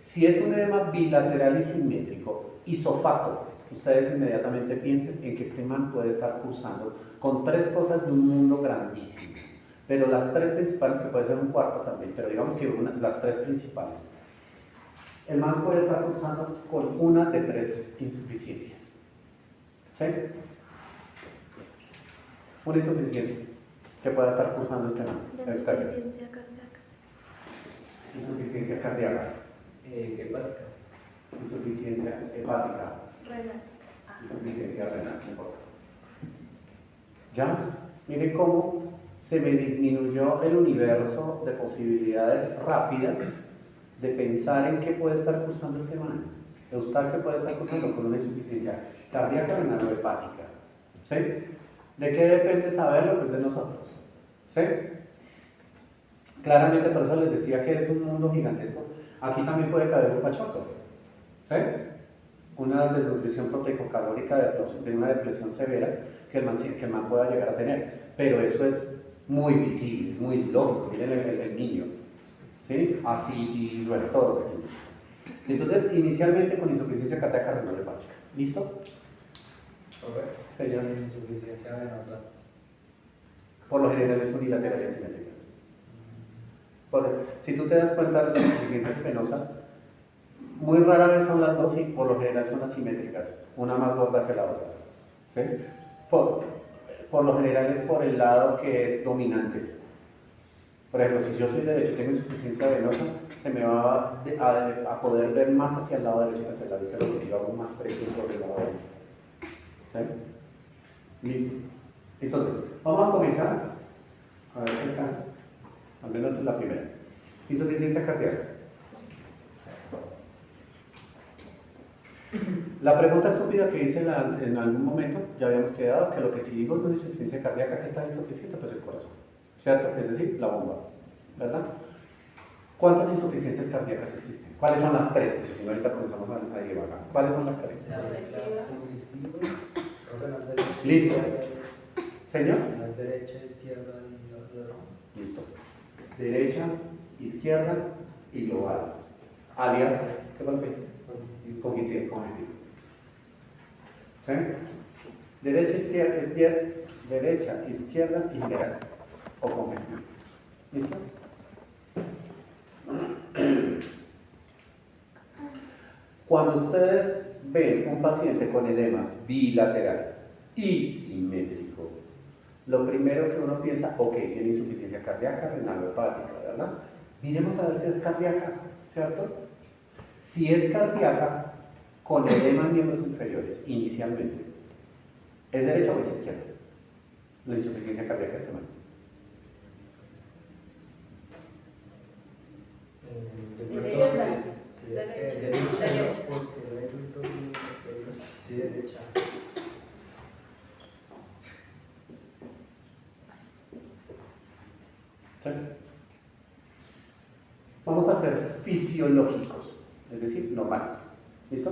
si es un edema bilateral y simétrico, isofato, ustedes inmediatamente piensen en que este man puede estar cursando con tres cosas de un mundo grandísimo. Pero las tres principales, que puede ser un cuarto también, pero digamos que las tres principales. El man puede estar cursando con una de tres insuficiencias. ¿Sí? Una insuficiencia que pueda estar cursando este man. Insuficiencia cardíaca. Insuficiencia cardíaca. Hepática. Insuficiencia hepática. Renal. Insuficiencia renal, no importa. ¿Ya? Mire cómo se me disminuyó el universo de posibilidades rápidas de pensar en qué puede estar cursando este man. Eustaquio puede estar cursando con una insuficiencia cardíaca, renal o hepática. ¿Sí? ¿De qué depende saberlo? Pues de nosotros. ¿Sí? Claramente por eso les decía que es un mundo gigantesco. Aquí también puede caber un pachoto. ¿Sí? Una desnutrición proteico-calórica de una depresión severa que el man pueda llegar a tener. Pero eso es muy visible, es muy lógico. Miren el niño. ¿sí? Así, y bueno, todo lo que sí. Entonces, inicialmente con insuficiencia cardíaca renal hepática. ¿Listo? Señor. Insuficiencia venosa. Por lo general es unilateral y asimétrica. Si tú te das cuenta, las insuficiencias venosas, muy rara vez son las dos y por lo general son asimétricas, una más gorda que la otra. ¿Sí? Por lo general es por el lado que es dominante. Por ejemplo, si yo soy derecho y tengo insuficiencia venosa, se me va a poder ver más hacia el lado derecho que hacia el lado izquierdo, porque yo hago más presión sobre el lado derecho. ¿Sí? Listo. Entonces, vamos a comenzar a ver si alcanza. Al menos es la primera. Insuficiencia cardíaca. La pregunta estúpida que hice en algún momento, ya habíamos quedado que lo que si digo es una insuficiencia cardíaca, que está insuficiente, pues el corazón, ¿cierto? Es decir, la bomba, ¿verdad? ¿Cuántas insuficiencias cardíacas existen? ¿Cuáles son las tres? Porque si no, ahorita comenzamos a divagar. ¿Cuáles son las tres? Listo. Señor. Las derecha, izquierda y los demás. Listo. Derecha, izquierda y global. Alias, ¿qué fue lo que dijiste? Congestivo. ¿Sí? Derecha, izquierda y general. O congestivo. ¿Listo? Cuando ustedes ven un paciente con edema bilateral y simétrico, lo primero que uno piensa, ok, tiene insuficiencia cardíaca, renal o hepática, ¿verdad? Miremos a ver si es cardíaca, ¿cierto? Si es cardíaca, con edema en miembros inferiores, inicialmente, ¿es derecha o es izquierda? La insuficiencia cardíaca está mal. Sí, derecha. Vamos a ser fisiológicos, es decir, normales. ¿Listo?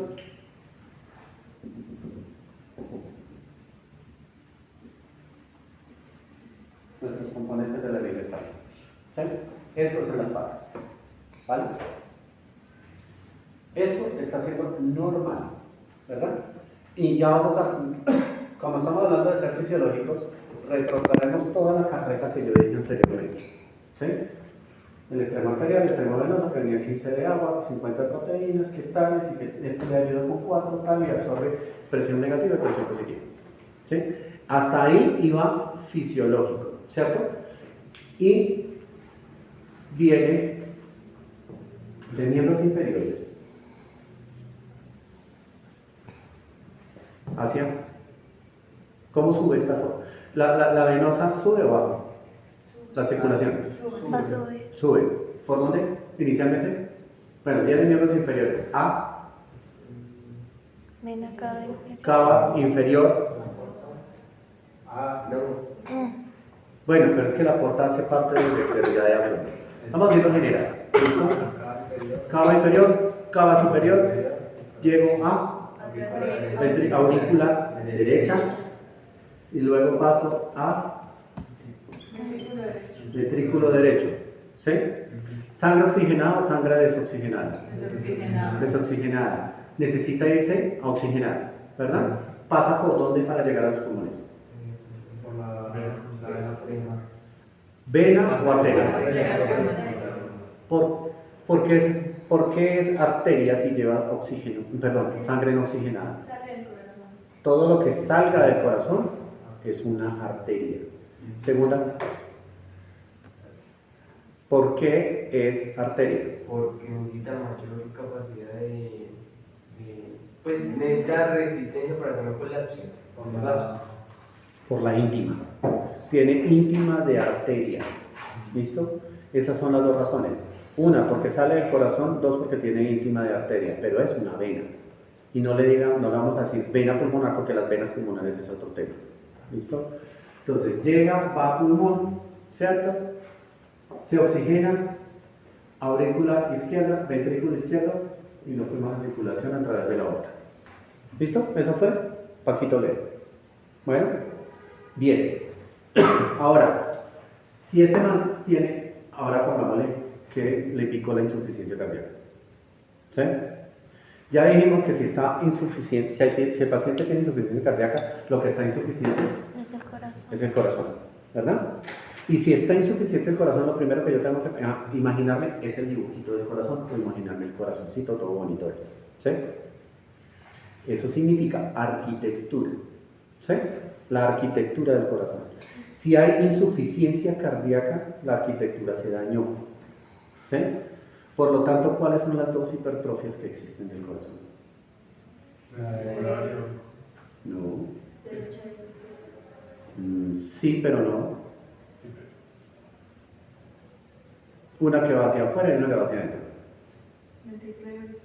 Nuestros componentes de la regla están. ¿Sí? Esto es en las patas. ¿Vale? Esto está siendo normal, ¿verdad? Y ya vamos a, como estamos hablando de ser fisiológicos, retrotraemos toda la carreta que yo dije anteriormente. ¿Sí? El extremo arterial, el extremo venoso, que tenía 15 de agua, 50 de proteínas, que tales, y que este le ayuda con 4 tal y absorbe presión negativa y presión positiva. ¿Sí? Hasta ahí iba fisiológico, ¿cierto? Y viene de miembros inferiores hacia. ¿Cómo sube esta zona? La venosa sube o baja. La circulación. Va a subir. Sube. ¿Por dónde? Inicialmente. Bueno, viene de miembros inferiores. A. Vena cava inferior. Cava inferior. Bueno, pero es que la porta hace parte de la extremidad de abdomen. Estamos haciendo general. ¿Listo? Cava inferior, cava superior. Llego a aurícula derecha. Y luego paso a ventrículo derecho. ¿Sí? ¿Sangre oxigenada o sangre desoxigenada? Desoxigenada. Necesita irse a oxigenar, ¿verdad? ¿Pasa por dónde para llegar a los pulmones? Por la vena prima. ¿Vena o arteria? ¿Por qué es arteria si lleva oxígeno? Perdón, sangre no oxigenada. Todo lo que salga del corazón es una arteria. Segunda, ¿por qué es arteria? Porque necesita mayor capacidad pues necesita resistencia para que no colapse. Por la íntima. Tiene íntima de arteria. ¿Listo? Esas son las dos razones. Una, porque sale del corazón. Dos, porque tiene íntima de arteria. Pero es una vena. Y no le vamos a decir vena pulmonar, porque las venas pulmonares es otro tema. ¿Listo? Entonces llega, va a pulmón, ¿cierto? Se oxigena, aurícula izquierda, ventrículo izquierdo, y nos fuimos a circulación a través de la aorta. ¿Listo? Eso fue Paquito Leo. Bueno, bien. Ahora, si este man tiene, ahora pongámosle que le picó la insuficiencia cardíaca. ¿Sí? Ya dijimos que si está insuficiente, si el paciente tiene insuficiencia cardíaca, lo que está insuficiente Es el corazón. es el corazón, ¿verdad? Y si está insuficiente el corazón, lo primero que yo tengo que imaginarme es el dibujito del corazón, o imaginarme el corazoncito todo bonito. ¿Sí? Eso significa arquitectura. ¿Sí? La arquitectura del corazón. Si hay insuficiencia cardíaca, la arquitectura se dañó. ¿Sí? Por lo tanto, ¿cuáles son las dos hipertrofias que existen en el corazón? Horario. No. Sí, pero no. Una que va hacia afuera y una que va hacia adentro.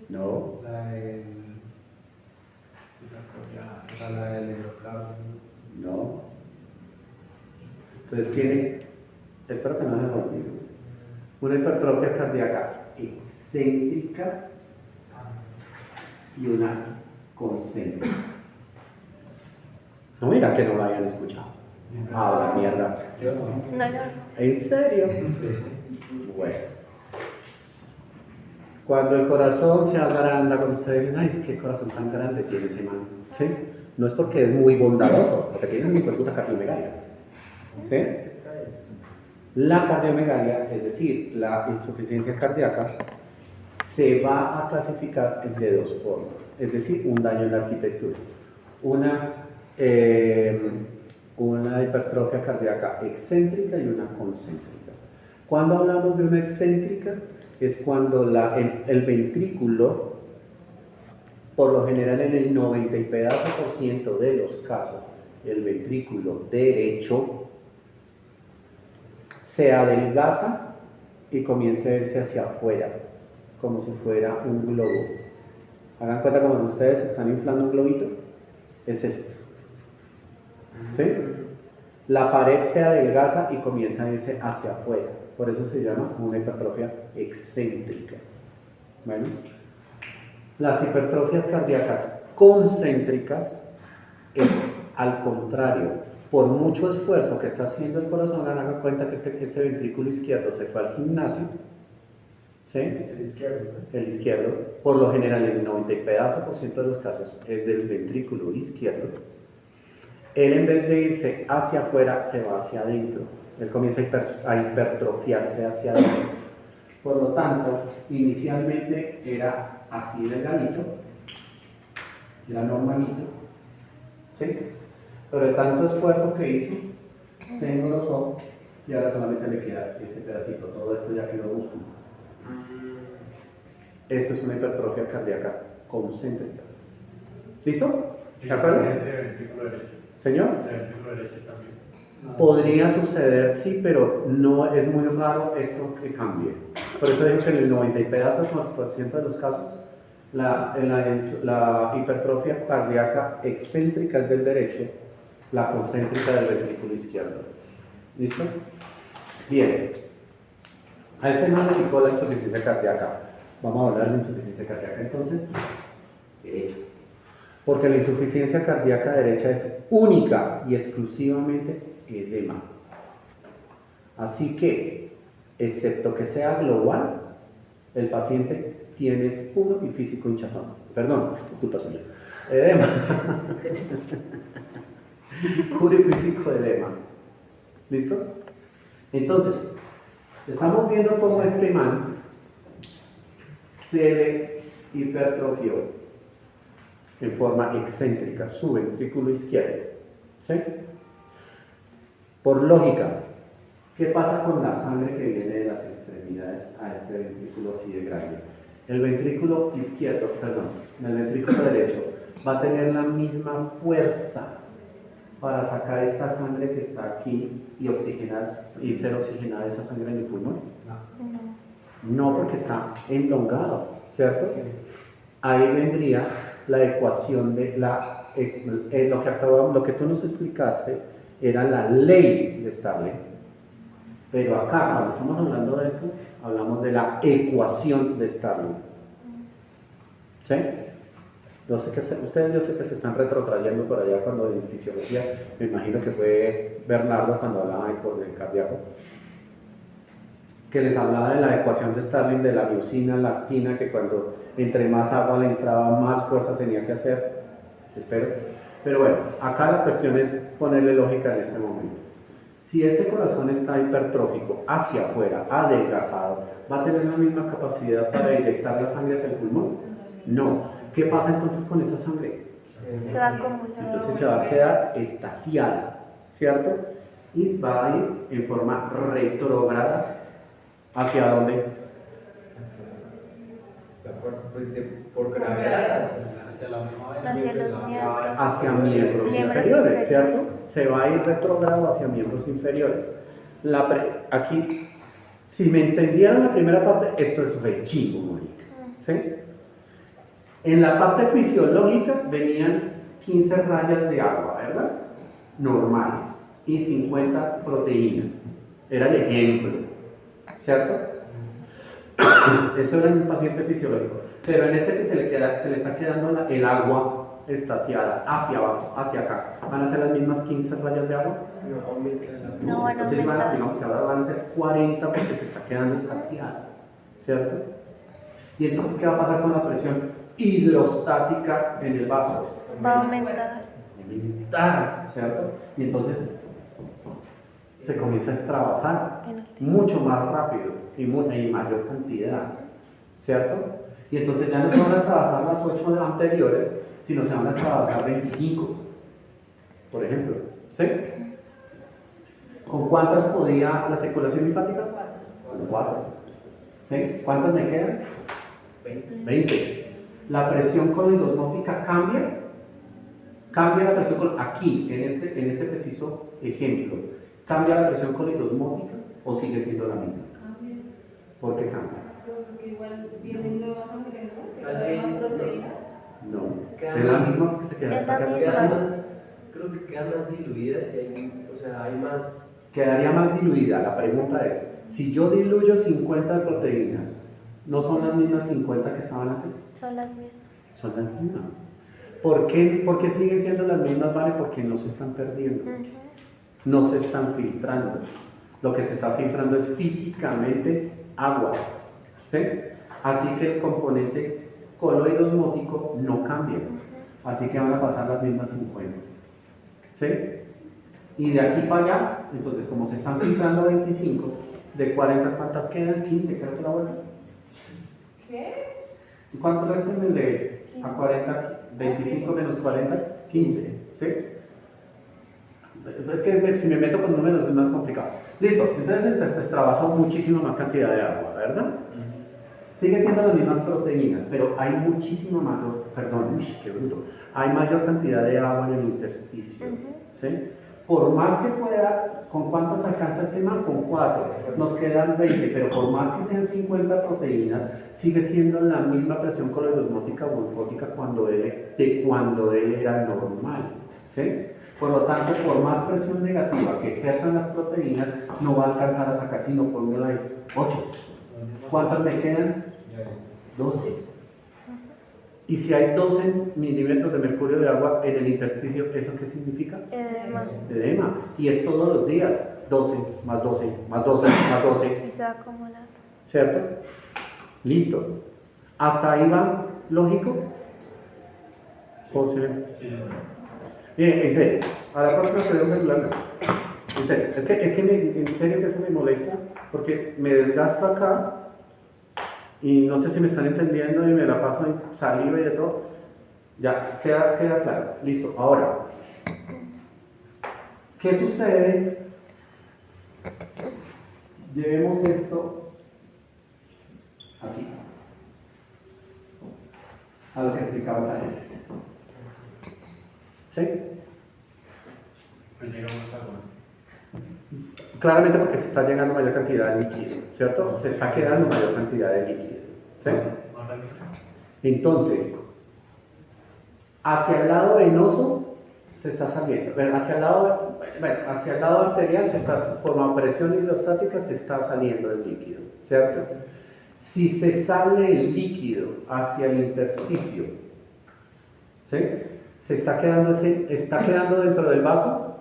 No. La del endocardio. No. Entonces tiene, espero que no se me olvide, una hipertrofia cardíaca excéntrica y una concéntrica. No, mira que no lo hayan escuchado. Ah, la mierda. Yo no. No, no. ¿En serio? Sí. Bueno. Cuando el corazón se agranda, cuando ustedes dicen, ay, qué corazón tan grande tiene ese man, ¿sí? No es porque es muy bondadoso, porque tiene una hiperputa cardiomegalia. ¿Sí? La cardiomegalia, es decir, la insuficiencia cardíaca, se va a clasificar de dos formas, es decir, un daño en la arquitectura. Una hipertrofia cardíaca excéntrica y una concéntrica. Cuando hablamos de una excéntrica, es cuando el ventrículo, por lo general en el 90 y pedazo por ciento de los casos, el ventrículo derecho se adelgaza y comienza a irse hacia afuera, como si fuera un globo. Hagan cuenta como ustedes están inflando un globito, es eso. ¿Sí? La pared se adelgaza y comienza a irse hacia afuera, por eso se llama una hipertrofia excéntrica. Bueno, las hipertrofias cardíacas concéntricas es al contrario. Por mucho esfuerzo que está haciendo el corazón, hagan cuenta que este ventrículo izquierdo se fue al gimnasio. ¿Sí? El izquierdo, ¿no? El izquierdo, por lo general en el 90 y pedazo por ciento de los casos es del ventrículo izquierdo. Él en vez de irse hacia afuera, se va hacia adentro. Él comienza a hipertrofiarse hacia adentro. Por lo tanto, inicialmente era así delgadito, era normalito, ¿sí? Pero de tanto esfuerzo que hizo, se engrosó y ahora solamente le queda este pedacito, todo esto ya quedó músculo. Eso es una hipertrofia cardíaca concéntrica. ¿Listo? ¿De acuerdo? El ventrículo derecho. ¿Señor? El ventrículo derecho también. Podría suceder, sí, pero no es muy raro esto que cambie. Por eso digo que en el 90 y pedazo por ciento de los casos, la hipertrofia cardíaca excéntrica es del derecho, la concéntrica del ventrículo izquierdo. ¿Listo? Bien. A este man le picó la insuficiencia cardíaca. Vamos a hablar de insuficiencia cardíaca entonces. Derecha. Porque la insuficiencia cardíaca derecha es única y exclusivamente edema. Así que, excepto que sea global, el paciente tiene puro y físico hinchazón. Perdón, culpa suya. Edema. Puro y físico edema. ¿Listo? Entonces, estamos viendo cómo este man se hipertrofió en forma excéntrica su ventrículo izquierdo. ¿Sí? Por lógica, ¿qué pasa con la sangre que viene de las extremidades a este ventrículo así de grande? El ventrículo izquierdo, perdón, el ventrículo derecho va a tener la misma fuerza para sacar esta sangre que está aquí y oxigenar y ser oxigenada esa sangre en el pulmón. No, porque está elongado, ¿cierto? Sí. Ahí vendría la ecuación de lo que tú nos explicaste era la ley de Starling, pero acá cuando estamos hablando de esto hablamos de la ecuación de Starling. ¿Sí? Yo sé que ustedes yo sé que se están retrotrayendo por allá cuando en fisiología, me imagino que fue Bernardo cuando hablaba del cardíaco. que les hablaba de la ecuación de Starling de la miosina lactina, que cuando entre más agua le entraba, más fuerza tenía que hacer. Espero. Pero bueno, acá la cuestión es ponerle lógica en este momento. Si este corazón está hipertrófico, hacia afuera, adelgazado, ¿va a tener la misma capacidad para inyectar la sangre hacia el pulmón? No. ¿Qué pasa entonces con esa sangre? Se va a acumular. Entonces se va a quedar estasiada, ¿cierto? Y va a ir en forma retrógrada. ¿Hacia dónde? Por gravedad Hacia la misma Hacia los miembros. Hacia miembros inferiores, ¿cierto? Se va a ir retrógrado hacia miembros inferiores. Aquí, si me entendieron la primera parte, esto es re chimbo, marica, ¿sí? En la parte fisiológica venían 15 rayas de agua, ¿verdad? Normales, y 50 proteínas. Era el ejemplo, ¿cierto? Eso era en un paciente fisiológico. Pero en este que se le está quedando el agua estasiada hacia abajo, hacia acá, ¿van a ser las mismas 15 rayas de agua? No, bueno, Entonces digamos que ahora van a ser 40 porque se está quedando estasiada, ¿cierto? Y entonces, ¿qué va a pasar con la presión hidrostática en el vaso? va a aumentar. Aumentar, ¿cierto? Y entonces se comienza a extravasar mucho más rápido y mayor cantidad, ¿cierto? Y entonces ya no se van a extravasar las 8 anteriores, sino se van a extravasar 25, por ejemplo, ¿sí? ¿Con cuántas podía la circulación linfática? Con 4. ¿Sí? ¿Cuántas me quedan? 20. La presión coloidosmótica cambia. Cambia la presión aquí, en este preciso ejemplo. ¿Cambia la presión coloidosmótica o sigue siendo la misma? ¿Por qué cambia? Porque igual vienen nuevas sangre, ¿no? Que hay más proteínas. No, es la misma que se queda Es la estancada. misma. Creo que quedan más diluidas y hay, o sea, hay más. Quedaría más diluida. La pregunta es, si yo diluyo 50 de proteínas, ¿no son las mismas 50 que estaban antes? Son las mismas. Son las mismas. ¿Por qué siguen siendo las mismas? Vale, porque no se están perdiendo, no se están filtrando. Lo que se está filtrando es físicamente agua, ¿sí? Así que el componente coloidosmótico no cambia, así que van a pasar las mismas 50, ¿sí? Y de aquí para allá, entonces como se están filtrando 25, de 40, ¿cuántas quedan? 15, creo que la vuelta. ¿Qué? ¿Y cuánto restan el de a 40? 25 menos 40, 15, ¿sí? Es que si me meto con números es más complicado. Listo, entonces se extravasó muchísima más cantidad de agua, ¿verdad? Sigue siendo las mismas proteínas, pero hay muchísima mayor, perdón, qué bruto, hay mayor cantidad de agua en el intersticio, ¿sí? Por más que pueda, ¿con cuántos alcanza este man? Con 4, nos quedan 20, pero por más que sean 50 proteínas, sigue siendo la misma presión coloidosmótica o linfótica cuando él era normal, ¿sí? Por lo tanto, por más presión negativa que ejerzan las proteínas, no va a alcanzar a sacar sino por un lado 8. ¿Cuántas me quedan? 12. Y si hay 12 milímetros de mercurio de agua en el intersticio, ¿eso qué significa? Edema. Y es todos los días. 12, más 12, más 12, más 12. Y se va acumulando. ¿Cierto? Listo. ¿Hasta ahí va lógico? ¿Posible? Bien, en serio. A la próxima te doy un celular. En serio. Es que en serio que eso me molesta porque me desgasto acá. Y no sé si me están entendiendo y me la paso en saliva y de todo. Ya, queda claro. Listo. Ahora, ¿qué sucede? Llevemos esto aquí. A lo que explicamos ayer. ¿Sí? Pues llega más agua. Claramente porque se está llegando mayor cantidad de líquido, ¿cierto? Se está quedando mayor cantidad de líquido, ¿sí? Entonces, hacia el lado venoso se está saliendo, hacia el lado arterial por la presión hidrostática se está saliendo el líquido, ¿cierto? Si se sale el líquido hacia el intersticio, ¿sí? ¿Está quedando dentro del vaso?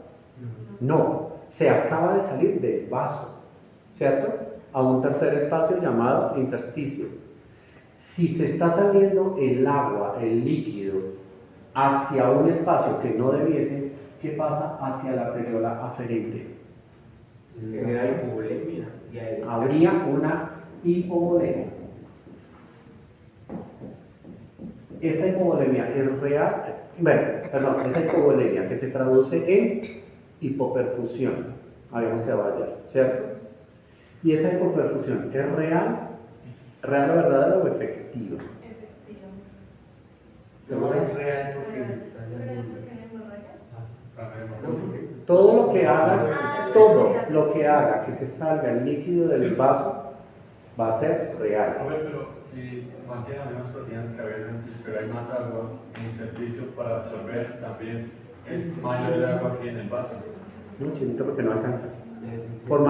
No, se acaba de salir del vaso, ¿cierto? a un tercer espacio llamado intersticio. Si se está saliendo el agua, el líquido, hacia un espacio que no debiese, ¿qué pasa hacia la areola aferente? Genera hipovolemia. Y ahí- Habría una hipovolemia. Esta hipovolemia es real, bueno, esa hipovolemia que se traduce en hipoperfusión, habíamos quedado ayer, ¿cierto? Y esa hipoperfusión es real o verdadera o efectiva. No es real porque se está saliendo. No, porque Todo lo que haga que se salga el líquido del vaso va a ser real. Profe, pero si mantienen las mismas proteínas que había antes, pero hay más agua en el servicio para absorber, también es mayor el agua que en el vaso. No, chinito, porque no alcanza. Por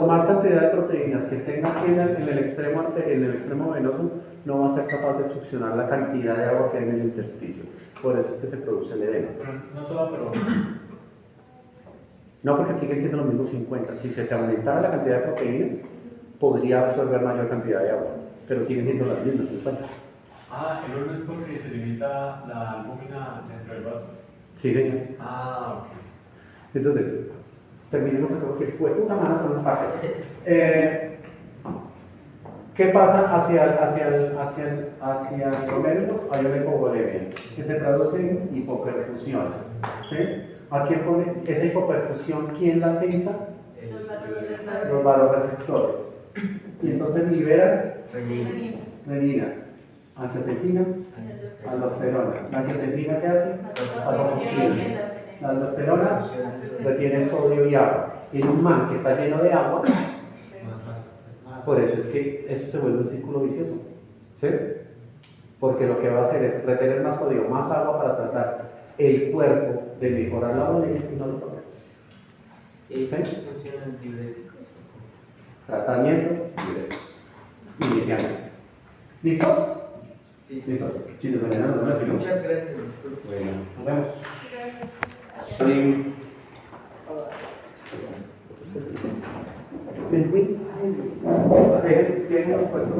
más cantidad de proteínas que tenga aquí en el extremo venoso, no va a ser capaz de succionar la cantidad de agua que hay en el intersticio. Por eso es que se produce el edema. Pero no toda, pero No, porque siguen siendo los mismos 50. Si se te aumentara la cantidad de proteínas, podría absorber mayor cantidad de agua, pero siguen siendo las mismas 50. el orden es porque se limita la albúmina dentro del vaso. Sí, señor. Ok. Entonces, terminemos acá porque fue puta mano con una parte. ¿Qué pasa hacia el glomérulo? Hay una hipovolemia, que se traduce en hipoperfusión. ¿Sí? ¿A quién pone esa hipoperfusión? ¿Quién la sensa? Los vasoreceptores. Y entonces liberan renina, angiotensina, aldosterona. ¿La angiotensina qué hace? Vasofusión. La aldosterona retiene sodio y agua. En un man que está lleno de agua, por eso es que eso se vuelve un círculo vicioso. ¿Sí? Porque lo que va a hacer es retener más sodio, más agua para tratar el cuerpo de mejorar la volemia y no lo toca. ¿Sí? Funciona antidiuréticos. Tratamiento diuréticos. Iniciando. ¿Listos? Sí. ¿Listos? Chicos, mañana nos vemos. ¿Sí? Muchas gracias, doctor. Bueno, nos vemos. Tienen los puestos.